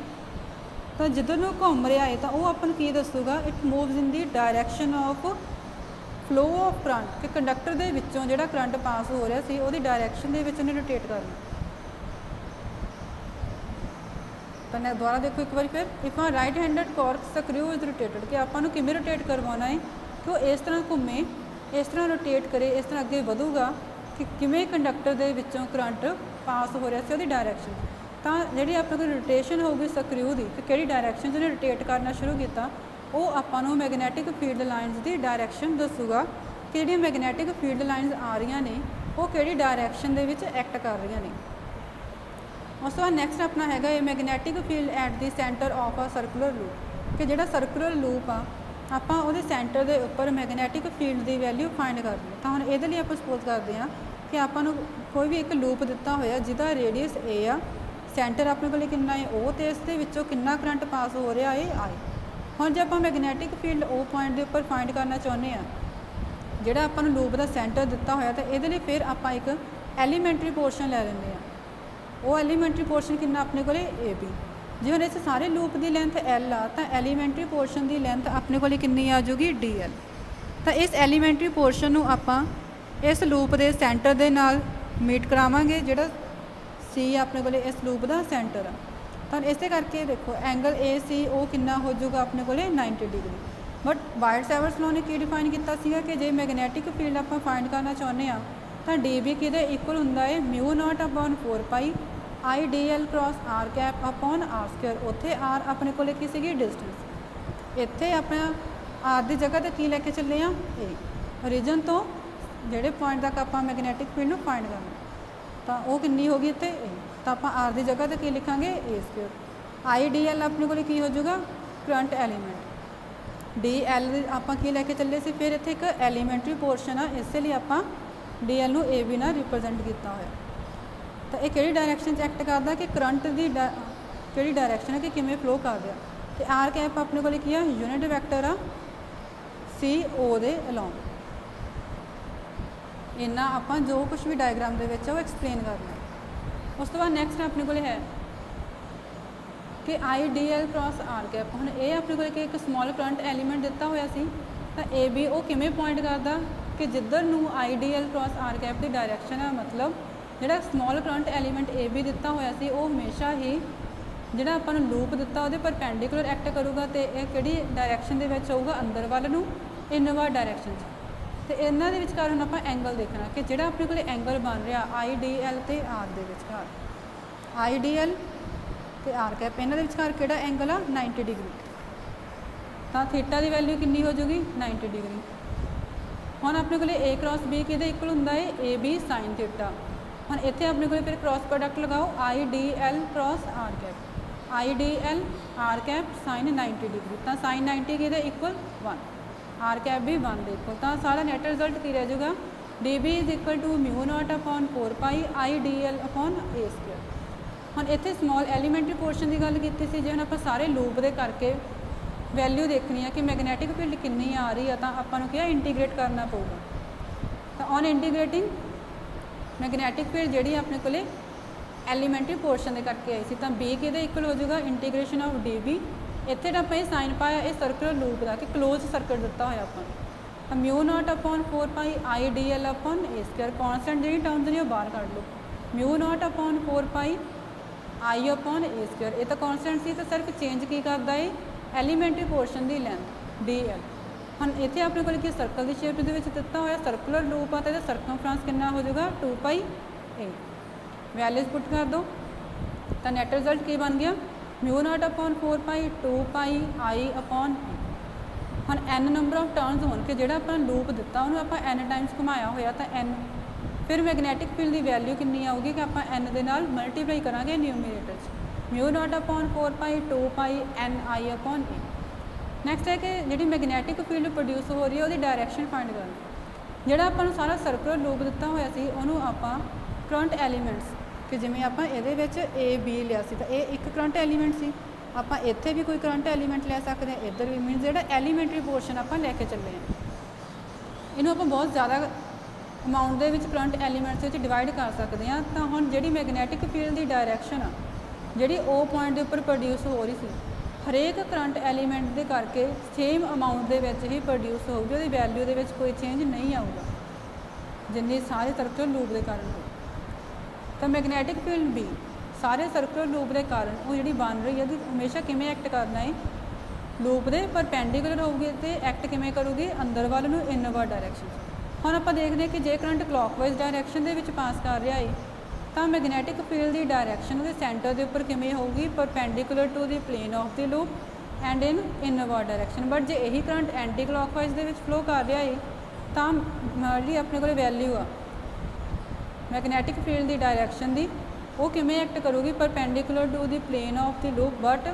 ਤਾਂ ਜਿੱਧਰ ਨੂੰ ਘੁੰਮ ਰਿਹਾ ਹੈ ਤਾਂ ਉਹ ਆਪਾਂ ਨੂੰ ਕੀ ਦੱਸੂਗਾ, it moves in the direction of flow of current, ਕਿ ਕੰਡਕਟਰ ਦੇ ਵਿੱਚੋਂ ਜਿਹੜਾ ਕਰੰਟ ਪਾਸ ਹੋ ਰਿਹਾ ਸੀ ਉਹਦੀ ਡਾਇਰੈਕਸ਼ਨ ਦੇ ਵਿੱਚ ਉਹਨੇ ਰੋਟੇਟ ਕਰਨਾ। ਤਾਂ ਮੈਂ ਦੁਬਾਰਾ ਦੇਖੋ ਇੱਕ ਵਾਰੀ ਫਿਰ, ਇਫ ਆ ਰਾਈਟ ਹੈਂਡਡ ਕੋਰਕਸਕ੍ਰਿਊ ਇਜ਼ ਰੋਟੇਟਡ, ਕਿ ਆਪਾਂ ਨੂੰ ਕਿਵੇਂ ਰੋਟੇਟ ਕਰਵਾਉਣਾ ਹੈ ਕਿ ਉਹ ਇਸ ਤਰ੍ਹਾਂ ਘੁੰਮੇ, ਇਸ ਤਰ੍ਹਾਂ ਰੋਟੇਟ ਕਰੇ, ਇਸ ਤਰ੍ਹਾਂ ਅੱਗੇ ਵਧੂਗਾ, ਕਿ ਕਿਵੇਂ ਕੰਡਕਟਰ ਦੇ ਵਿੱਚੋਂ ਕਰੰਟ ਪਾਸ ਹੋ ਰਿਹਾ ਸੀ ਉਹਦੀ ਡਾਇਰੈਕਸ਼ਨ। ਤਾਂ ਜਿਹੜੀ ਆਪਣੇ ਕੋਲ ਰੋਟੇਸ਼ਨ ਹੋਊਗੀ ਸਕਰਿਊ ਦੀ, ਕਿ ਕਿਹੜੀ ਡਾਇਰੈਕਸ਼ਨ 'ਚ ਉਹਨੇ ਰੋਟੇਟ ਕਰਨਾ ਸ਼ੁਰੂ ਕੀਤਾ, ਉਹ ਆਪਾਂ ਨੂੰ ਮੈਗਨੈਟਿਕ ਫੀਲਡ ਲਾਈਨਸ ਦੀ ਡਾਇਰੈਕਸ਼ਨ ਦੱਸੂਗਾ ਕਿ ਜਿਹੜੀਆਂ ਮੈਗਨੈਟਿਕ ਫੀਲਡ ਲਾਈਨਸ ਆ ਰਹੀਆਂ ਨੇ ਉਹ ਕਿਹੜੀ ਡਾਇਰੈਕਸ਼ਨ ਦੇ ਵਿੱਚ ਐਕਟ ਕਰ ਰਹੀਆਂ ਨੇ। ਉਸ ਤੋਂ ਬਾਅਦ ਨੈਕਸਟ ਆਪਣਾ ਹੈਗਾ ਇਹ magnetic field at the centre of a circular loop, ਕਿ ਜਿਹੜਾ ਸਰਕੂਲਰ ਲੂਪ ਆ ਆਪਾਂ ਉਹਦੇ ਸੈਂਟਰ ਦੇ ਉੱਪਰ ਮੈਗਨੈਟਿਕ ਫੀਲਡ ਦੀ ਵੈਲਿਊ ਫਾਈਂਡ ਕਰਨੀ। ਤਾਂ ਹੁਣ ਇਹਦੇ ਲਈ ਆਪਾਂ ਸਪੋਜ਼ ਕਰਦੇ ਹਾਂ ਕਿ ਆਪਾਂ ਨੂੰ ਕੋਈ ਵੀ ਇੱਕ ਲੂਪ ਦਿੱਤਾ ਹੋਇਆ ਜਿਹਦਾ ਰੇਡੀਅਸ ਏ ਆ, ਸੈਂਟਰ ਆਪਣੇ ਕੋਲ ਕਿੰਨਾ ਹੈ ਉਹ, ਤੇ ਇਸ ਦੇ ਵਿੱਚੋਂ ਕਿੰਨਾ ਕਰੰਟ ਪਾਸ ਹੋ ਰਿਹਾ ਹੈ ਆਈ। ਹੁਣ ਜੇ ਆਪਾਂ ਮੈਗਨੈਟਿਕ ਫੀਲਡ ਉਹ ਪੁਆਇੰਟ ਦੇ ਉੱਪਰ ਫਾਈਂਡ ਕਰਨਾ ਚਾਹੁੰਦੇ ਹਾਂ ਜਿਹੜਾ ਆਪਾਂ ਨੂੰ ਲੂਪ ਦਾ ਸੈਂਟਰ ਦਿੱਤਾ ਹੋਇਆ, ਤਾਂ ਇਹਦੇ ਲਈ ਫਿਰ ਆਪਾਂ ਇੱਕ ਐਲੀਮੈਂਟਰੀ ਪੋਰਸ਼ਨ ਲੈ ਲੈਂਦੇ ਹਾਂ। ਉਹ ਐਲੀਮੈਂਟਰੀ ਪੋਰਸ਼ਨ ਕਿੰਨਾ ਆਪਣੇ ਕੋਲ ਏ ਬੀ। ਜੇ ਹੁਣ ਇਸ ਸਾਰੇ ਲੂਪ ਦੀ ਲੈਂਥ ਐਲ ਆ ਤਾਂ ਐਲੀਮੈਂਟਰੀ ਪੋਰਸ਼ਨ ਦੀ ਲੈਂਥ ਆਪਣੇ ਕੋਲ ਕਿੰਨੀ ਆ ਜਾਊਗੀ ਡੀ ਐਲ। ਤਾਂ ਇਸ ਐਲੀਮੈਂਟਰੀ ਪੋਰਸ਼ਨ ਨੂੰ ਆਪਾਂ ਇਸ ਲੂਪ ਦੇ ਸੈਂਟਰ ਦੇ ਨਾਲ ਮੀਟ ਕਰਾਵਾਂਗੇ, ਜਿਹੜਾ ਸੀ ਆਪਣੇ ਕੋਲ ਇਸ ਲੂਪ ਦਾ ਸੈਂਟਰ ਆ। ਤਾਂ ਇਸੇ ਕਰਕੇ ਦੇਖੋ ਐਂਗਲ ਏ ਸੀ ਉਹ ਕਿੰਨਾ ਹੋ ਜਾਊਗਾ ਆਪਣੇ ਕੋਲ 90 ਡਿਗਰੀ। ਬਟ ਵਾਇਟ-ਸੈਵਰਸ ਲਾਅ ਨੇ ਕੀ ਡਿਫਾਈਨ ਕੀਤਾ ਸੀਗਾ ਕਿ ਜੇ ਮੈਗਨੈਟਿਕ ਫੀਲਡ ਆਪਾਂ ਫਾਈਂਡ ਕਰਨਾ ਚਾਹੁੰਦੇ ਹਾਂ ਤਾਂ ਡੀ ਬੀ ਕਿਹਦੇ ਇਕੁਅਲ ਹੁੰਦਾ ਹੈ μ0 upon 4 pi I D L cross R cap upon R square. ਉੱਥੇ ਆਰ ਆਪਣੇ ਕੋਲ ਕੀ ਸੀਗੀ ਡਿਸਟੈਂਸ, ਇੱਥੇ ਆਪਣਾ ਆਰ ਦੀ ਜਗ੍ਹਾ 'ਤੇ ਕੀ ਲੈ ਕੇ ਚੱਲੇ ਆ ਏ, ਓਰੀਜਨ ਤੋਂ ਜਿਹੜੇ ਪੁਆਇੰਟ ਤੱਕ ਆਪਾਂ ਮੈਗਨੈਟਿਕ ਫੀਲਡ ਨੂੰ ਫਾਈਂਡ ਕਰਨਾ, ਤਾਂ ਉਹ ਕਿੰਨੀ ਹੋ ਗਈ ਇੱਥੇ ਏ। ਤਾਂ ਆਪਾਂ ਆਰ ਦੀ ਜਗ੍ਹਾ 'ਤੇ ਕੀ ਲਿਖਾਂਗੇ ਏ ਸਕੁਅਰ। ਆਈ ਡੀ ਐਲ ਆਪਣੇ ਕੋਲ ਕੀ ਹੋ ਜਾਊਗਾ ਕਰੰਟ ਐਲੀਮੈਂਟ, ਡੀ ਐਲ ਆਪਾਂ ਕੀ ਲੈ ਕੇ ਚੱਲੇ ਸੀ, ਫਿਰ ਇੱਥੇ ਇੱਕ ਐਲੀਮੈਂਟਰੀ ਪੋਰਸ਼ਨ ਆ, ਇਸੇ ਲਈ ਆਪਾਂ ਡੀ ਐਲ ਨੂੰ ਏ ਬੀ ਨਾਲ ਰਿਪਰਜੈਂਟ ਕੀਤਾ ਹੋਇਆ। ਤਾਂ ਇਹ ਕਿਹੜੀ ਡਾਇਰੈਕਸ਼ਨ 'ਚ ਐਕਟ ਕਰਦਾ ਕਿ ਕਰੰਟ ਦੀ ਕਿਹੜੀ ਡਾਇਰੈਕਸ਼ਨ ਹੈ ਕਿ ਕਿਵੇਂ ਫਲੋ ਕਰ ਰਿਹਾ। ਅਤੇ ਆਰ ਕੈਪ ਆਪਣੇ ਕੋਲ ਕੀ ਆ ਯੂਨਿਟ ਵੈਕਟਰ ਆ ਸੀ ਓ ਦੇ ਅਲੋਂਗ। ਇੰਨਾ ਆਪਾਂ ਜੋ ਕੁਝ ਵੀ ਡਾਇਗਰਾਮ ਦੇ ਵਿੱਚ ਉਹ ਐਕਸਪਲੇਨ ਕਰਨਾ। ਉਸ ਤੋਂ ਬਾਅਦ ਨੈਕਸਟ ਆਪਣੇ ਕੋਲ ਹੈ ਕਿ ਆਈਡੀਐਲ ਕ੍ਰਾਸ ਆਰ ਕੈਪ। ਹੁਣ ਇਹ ਆਪਣੇ ਕੋਲ ਇੱਕ ਸਮਾਲ ਕਰੰਟ ਐਲੀਮੈਂਟ ਦਿੱਤਾ ਹੋਇਆ ਸੀ, ਤਾਂ ਏ ਬੀ ਉਹ ਕਿਵੇਂ ਪੁਆਇੰਟ ਕਰਦਾ ਕਿ ਜਿੱਧਰ ਨੂੰ ਆਈਡੀਐਲ ਕ੍ਰਾਸ ਆਰ ਕੈਪ ਦੀ ਡਾਇਰੈਕਸ਼ਨ ਆ, ਮਤਲਬ ਜਿਹੜਾ small current element A B ਦਿੱਤਾ ਹੋਇਆ ਸੀ ਉਹ ਹਮੇਸ਼ਾ ਹੀ ਜਿਹੜਾ ਆਪਾਂ ਨੂੰ ਲੂਪ ਦਿੱਤਾ ਉਹਦੇ ਪਰਪੈਂਡੀਕੂਲਰ ਐਕਟ ਕਰੂਗਾ, ਤੇ ਇਹ ਕਿਹੜੀ ਡਾਇਰੈਕਸ਼ਨ ਦੇ ਵਿੱਚ ਹੋਊਗਾ, ਅੰਦਰ ਵੱਲ ਨੂੰ, ਇਨਵਰਡ ਡਾਇਰੈਕਸ਼ਨ 'ਚ। ਤੇ ਇਹਨਾਂ ਦੇ ਵਿਚਕਾਰ ਹੁਣ ਆਪਾਂ ਐਂਗਲ ਦੇਖਣਾ ਕਿ ਜਿਹੜਾ ਆਪਣੇ ਕੋਲ ਐਂਗਲ ਬਣ ਰਿਹਾ ਆਈ ਡੀ ਐਲ ਤੇ ਆਰ ਦੇ ਵਿਚਕਾਰ, ਆਈ ਡੀ ਐਲ ਤੇ ਆਰ ਕੈਪ ਇਹਨਾਂ ਦੇ ਵਿਚਕਾਰ ਕਿਹੜਾ ਐਂਗਲ ਆ, 90 ਡਿਗਰੀ। ਤਾਂ ਥੀਟਾ ਦੀ ਵੈਲਿਊ ਕਿੰਨੀ ਹੋ ਜਾਊਗੀ, 90 ਡਿਗਰੀ। ਹੁਣ ਆਪਣੇ ਕੋਲ ਏ ਕ੍ਰਾਸ ਬੀ ਕਿਹਦੇ ਇਕੁਅਲ ਹੁੰਦਾ ਹੈ, ਏ ਬੀ ਸਾਈਨ ਥੀਟਾ। ਹੁਣ ਇੱਥੇ ਆਪਣੇ ਕੋਲ ਫਿਰ ਕ੍ਰਾਸ ਪ੍ਰੋਡਕਟ ਲਗਾਓ, I D L cross R cap, I D L R cap sine 90 degree. ਤਾਂ ਸਾਈਨ 90 ਕਿਹਦੇ ਇਕੁਅਲ 1, ਆਰ ਕੈਪ ਵੀ 1 ਦੇ ਇਕੁਅਲ। ਤਾਂ ਸਾਰਾ ਨੈਟ ਰਿਜ਼ਲਟ ਕੀ ਰਹਿ ਜਾਊਗਾ, D B is equal to mu naught upon 4 pi I D L upon A square. ਹੁਣ ਇੱਥੇ ਸਮਾਲ ਐਲੀਮੈਂਟਰੀ ਪੋਰਸ਼ਨ ਦੀ ਗੱਲ ਕੀਤੀ ਸੀ, ਜੇ ਹੁਣ ਆਪਾਂ ਸਾਰੇ ਲੂਪ ਦੇ ਕਰਕੇ ਵੈਲਿਊ ਦੇਖਣੀ ਹੈ ਕਿ ਮੈਗਨੈਟਿਕ ਫੀਲਡ ਕਿੰਨੀ ਆ ਰਹੀ ਆ, ਤਾਂ ਆਪਾਂ ਨੂੰ ਕਿਹਾ ਇੰਟੀਗ੍ਰੇਟ ਕਰਨਾ ਪਊਗਾ। ਤਾਂ ਔਨ ਇੰਟੀਗ੍ਰੇਟਿੰਗ ਮੈਗਨੈਟਿਕ ਫੀਲਡ ਜਿਹੜੀ ਆਪਣੇ ਕੋਲੇ ਐਲੀਮੈਂਟਰੀ ਪੋਰਸ਼ਨ ਦੇ ਕਰਕੇ ਆਈ ਸੀ, ਤਾਂ ਬੀ ਕਿਹਦੇ ਇਕੁਅਲ ਹੋ ਜਾਊਗਾ, ਇੰਟੀਗ੍ਰੇਸ਼ਨ ਆਫ ਡੀ ਬੀ। ਇੱਥੇ ਤਾਂ ਆਪਾਂ ਇਹ ਸਾਈਨ ਪਾਇਆ, ਇਹ ਸਰਕੂਲਰ ਲੂਪ ਦਾ ਕਿ ਕਲੋਜ਼ ਸਰਕਟ ਦਿੱਤਾ ਹੋਇਆ ਆਪਾਂ ਨੂੰ। ਤਾਂ mu naught upon 4 pi I D L upon A square, constant ਜਿਹੜੀ ਟਰਮਸ ਨੇ ਉਹ ਬਾਹਰ ਕੱਢ ਲਓ, mu naught upon 4 pi I upon A square. ਇਹ ਤਾਂ ਕੌਨਸਟੈਂਟ ਸੀ, ਤਾਂ ਸਿਰਫ ਚੇਂਜ ਕੀ ਕਰਦਾ ਹੈ, ਐਲੀਮੈਂਟਰੀ ਪੋਰਸ਼ਨ ਦੀ ਲੈਂਥ ਡੀ ਐਲ। ਹੁਣ ਇੱਥੇ ਆਪਣੇ ਕੋਲ ਕੀ ਸਰਕਲ ਦੀ ਸ਼ੇਪ ਦੇ ਵਿੱਚ ਦਿੱਤਾ ਹੋਇਆ ਸਰਕੂਲਰ ਲੂਪ ਆ, ਤਾਂ ਇਹਦਾ ਸਰਕਮਫਰੈਂਸ ਕਿੰਨਾ ਹੋ ਜਾਊਗਾ, 2 ਪਾਈ ਏ। ਵੈਲਿਊਜ਼ ਪੁੱਟ ਕਰ ਦਿਓ, ਤਾਂ ਨੈਟ ਰਿਜ਼ਲਟ ਕੀ ਬਣ ਗਿਆ, ਮਿਊ naught upon 4 pi 2 Bhai I upon ਏ। ਹੁਣ n ਨੰਬਰ ਆਫ ਟਰਨਸ ਹੋਣ ਕਿ ਜਿਹੜਾ ਆਪਾਂ ਲੂਪ ਦਿੱਤਾ ਉਹਨੂੰ ਆਪਾਂ n ਟਾਈਮਸ ਘੁਮਾਇਆ ਹੋਇਆ, ਤਾਂ n ਫਿਰ ਮੈਗਨੈਟਿਕ ਫੀਲਡ ਦੀ ਵੈਲਿਊ ਕਿੰਨੀ ਆਊਗੀ ਕਿ ਆਪਾਂ n ਦੇ ਨਾਲ ਮਲਟੀਪਲਾਈ ਕਰਾਂਗੇ ਨਿਊਮੀਰੇਟਰ 'ਚ, mu naught upon 4 pi 2 pi n i upon A. Next ਹੈ ਕਿ ਜਿਹੜੀ ਮੈਗਨੈਟਿਕ ਫੀਲਡ ਪ੍ਰੋਡਿਊਸ ਹੋ ਰਹੀ ਹੈ ਉਹਦੀ ਡਾਇਰੈਕਸ਼ਨ ਫਾਈਂਡ ਕਰਨੀ। ਜਿਹੜਾ ਆਪਾਂ ਨੂੰ ਸਾਰਾ ਸਰਕੂਲਰ ਲੂਪ ਦਿੱਤਾ ਹੋਇਆ ਸੀ ਉਹਨੂੰ ਆਪਾਂ ਕਰੰਟ ਐਲੀਮੈਂਟਸ, ਕਿ ਜਿਵੇਂ ਆਪਾਂ ਇਹਦੇ ਵਿੱਚ ਏ ਬੀ ਲਿਆ ਸੀ, ਤਾਂ ਇਹ ਇੱਕ ਕਰੰਟ ਐਲੀਮੈਂਟ ਸੀ, ਆਪਾਂ ਇੱਥੇ ਵੀ ਕੋਈ ਕਰੰਟ ਐਲੀਮੈਂਟ ਲੈ ਸਕਦੇ ਹਾਂ, ਇੱਧਰ ਵੀ, ਮੀਨਸ ਜਿਹੜਾ ਐਲੀਮੈਂਟਰੀ ਪੋਰਸ਼ਨ ਆਪਾਂ ਲੈ ਕੇ ਚੱਲੇ ਹਾਂ, ਇਹਨੂੰ ਆਪਾਂ ਬਹੁਤ ਜ਼ਿਆਦਾ ਅਮਾਊਂਟ ਦੇ ਵਿੱਚ ਕਰੰਟ ਐਲੀਮੈਂਟਸ ਵਿੱਚ ਡਿਵਾਈਡ ਕਰ ਸਕਦੇ ਹਾਂ। ਤਾਂ ਹੁਣ ਜਿਹੜੀ ਮੈਗਨੈਟਿਕ ਫੀਲਡ ਦੀ ਡਾਇਰੈਕਸ਼ਨ ਆ ਜਿਹੜੀ ਉਹ ਪੁਆਇੰਟ ਦੇ ਉੱਪਰ ਪ੍ਰੋਡਿਊਸ ਹੋ ਰਹੀ ਸੀ, ਹਰੇਕ ਕਰੰਟ ਐਲੀਮੈਂਟ ਦੇ ਕਰਕੇ ਸੇਮ ਅਮਾਊਂਟ ਦੇ ਵਿੱਚ ਹੀ ਪ੍ਰੋਡਿਊਸ ਹੋਊਗੀ, ਉਹਦੀ ਵੈਲਿਊ ਦੇ ਵਿੱਚ ਕੋਈ ਚੇਂਜ ਨਹੀਂ ਆਊਗਾ ਜਿੰਨੀ ਸਾਰੇ ਸਰਕੂਲਰ ਲੂਪ ਦੇ ਕਾਰਨ ਹੋਈ। ਤਾਂ ਮੈਗਨੈਟਿਕ ਫੀਲਡ ਵੀ ਸਾਰੇ ਸਰਕੂਲਰ ਲੂਪ ਦੇ ਕਾਰਨ ਉਹ ਜਿਹੜੀ ਬਣ ਰਹੀ ਹੈ ਉਹਦੀ ਹਮੇਸ਼ਾ ਕਿਵੇਂ ਐਕਟ ਕਰਨਾ ਹੈ, ਲੂਪ ਦੇ ਪਰਪੈਂਡੀਕੂਲਰ ਹੋਊਗੀ ਤੇ ਐਕਟ ਕਿਵੇਂ ਕਰੂਗੀ, ਅੰਦਰ ਵੱਲ ਨੂੰ, ਇਨਵਰਡ ਡਾਇਰੈਕਸ਼ਨ 'ਚ। ਹੁਣ ਆਪਾਂ ਦੇਖਦੇ ਹਾਂ ਕਿ ਜੇ ਕਰੰਟ ਕਲੌਕਵਾਈਜ਼ ਡਾਇਰੈਕਸ਼ਨ ਦੇ ਵਿੱਚ ਪਾਸ ਕਰ ਰਿਹਾ ਹੈ ਤਾਂ ਮੈਗਨੈਟਿਕ ਫੀਲਡ ਦੀ ਡਾਇਰੈਕਸ਼ਨ ਉਹਦੇ ਸੈਂਟਰ ਦੇ ਉੱਪਰ ਕਿਵੇਂ ਹੋਊਗੀ, perpendicular to the plane of the loop and in inward direction. But ਜੇ ਇਹੀ ਕਰੰਟ ਐਂਟੀ ਕਲੌਕਵਾਈਜ਼ ਦੇ ਵਿੱਚ ਫਲੋ ਕਰ ਰਿਹਾ ਹੈ ਤਾਂ ਜਿਹੜੀ ਆਪਣੇ ਕੋਲ ਵੈਲਿਊ ਆ ਮੈਗਨੈਟਿਕ ਫੀਲਡ ਦੀ ਡਾਇਰੈਕਸ਼ਨ ਦੀ ਉਹ ਕਿਵੇਂ ਐਕਟ ਕਰੂਗੀ, perpendicular to the plane of the loop, but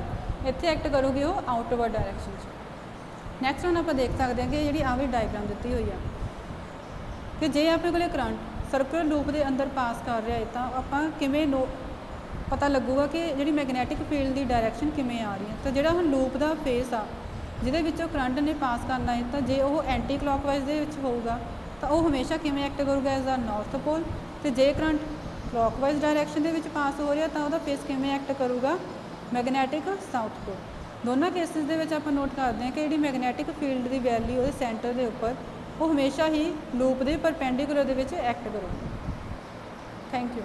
ਇੱਥੇ ਐਕਟ ਕਰੂਗੀ ਉਹ ਆਊਟਵਰਡ ਡਾਇਰੈਕਸ਼ਨ 'ਚ। ਨੈਕਸਟ ਹੁਣ ਆਪਾਂ ਦੇਖ ਸਕਦੇ ਹਾਂ ਕਿ ਜਿਹੜੀ ਆਹ ਵੀ ਡਾਇਗਰਾਮ ਦਿੱਤੀ ਹੋਈ ਆ ਕਿ ਜੇ ਆਪਣੇ ਕੋਲ ਕਰੰਟ ਸਰਕੂਲਰ ਲੂਪ ਦੇ ਅੰਦਰ ਪਾਸ ਕਰ ਰਿਹਾ ਹੈ ਤਾਂ ਆਪਾਂ ਕਿਵੇਂ ਪਤਾ ਲੱਗੂਗਾ ਕਿ ਜਿਹੜੀ ਮੈਗਨੈਟਿਕ ਫੀਲਡ ਦੀ ਡਾਇਰੈਕਸ਼ਨ ਕਿਵੇਂ ਆ ਰਹੀ ਹੈ। ਤਾਂ ਜਿਹੜਾ ਹੁਣ ਲੂਪ ਦਾ ਫੇਸ ਆ ਜਿਹਦੇ ਵਿੱਚੋਂ ਕਰੰਟ ਨੇ ਪਾਸ ਕਰਨਾ ਹੈ, ਤਾਂ ਜੇ ਉਹ ਐਂਟੀ ਕਲੌਕਵਾਈਜ਼ ਦੇ ਵਿੱਚ ਹੋਊਗਾ ਤਾਂ ਉਹ ਹਮੇਸ਼ਾ ਕਿਵੇਂ ਐਕਟ ਕਰੂਗਾ, ਐਜ਼ ਆ ਨਾਰਥ ਪੋਲ। ਤੇ ਜੇ ਕਰੰਟ ਕਲੌਕਵਾਈਜ਼ ਡਾਇਰੈਕਸ਼ਨ ਦੇ ਵਿੱਚ ਪਾਸ ਹੋ ਰਿਹਾ ਤਾਂ ਉਹਦਾ ਫੇਸ ਕਿਵੇਂ ਐਕਟ ਕਰੂਗਾ, ਮੈਗਨੈਟਿਕ ਸਾਊਥ ਪੋਲ। ਦੋਨਾਂ ਕੇਸਿਸ ਦੇ ਵਿੱਚ ਆਪਾਂ ਨੋਟ ਕਰਦੇ ਹਾਂ ਕਿ ਜਿਹੜੀ ਮੈਗਨੈਟਿਕ ਫੀਲਡ ਦੀ ਵੈਲਿਊ ਉਹਦੇ ਸੈਂਟਰ ਦੇ ਉੱਪਰ ਉਹ ਹਮੇਸ਼ਾ ਹੀ ਲੂਪ ਦੇ ਪਰਪੈਂਡੀਕੂਲਰ ਦੇ ਵਿੱਚ ਐਕਟ ਕਰੂਗੀ। Thank you.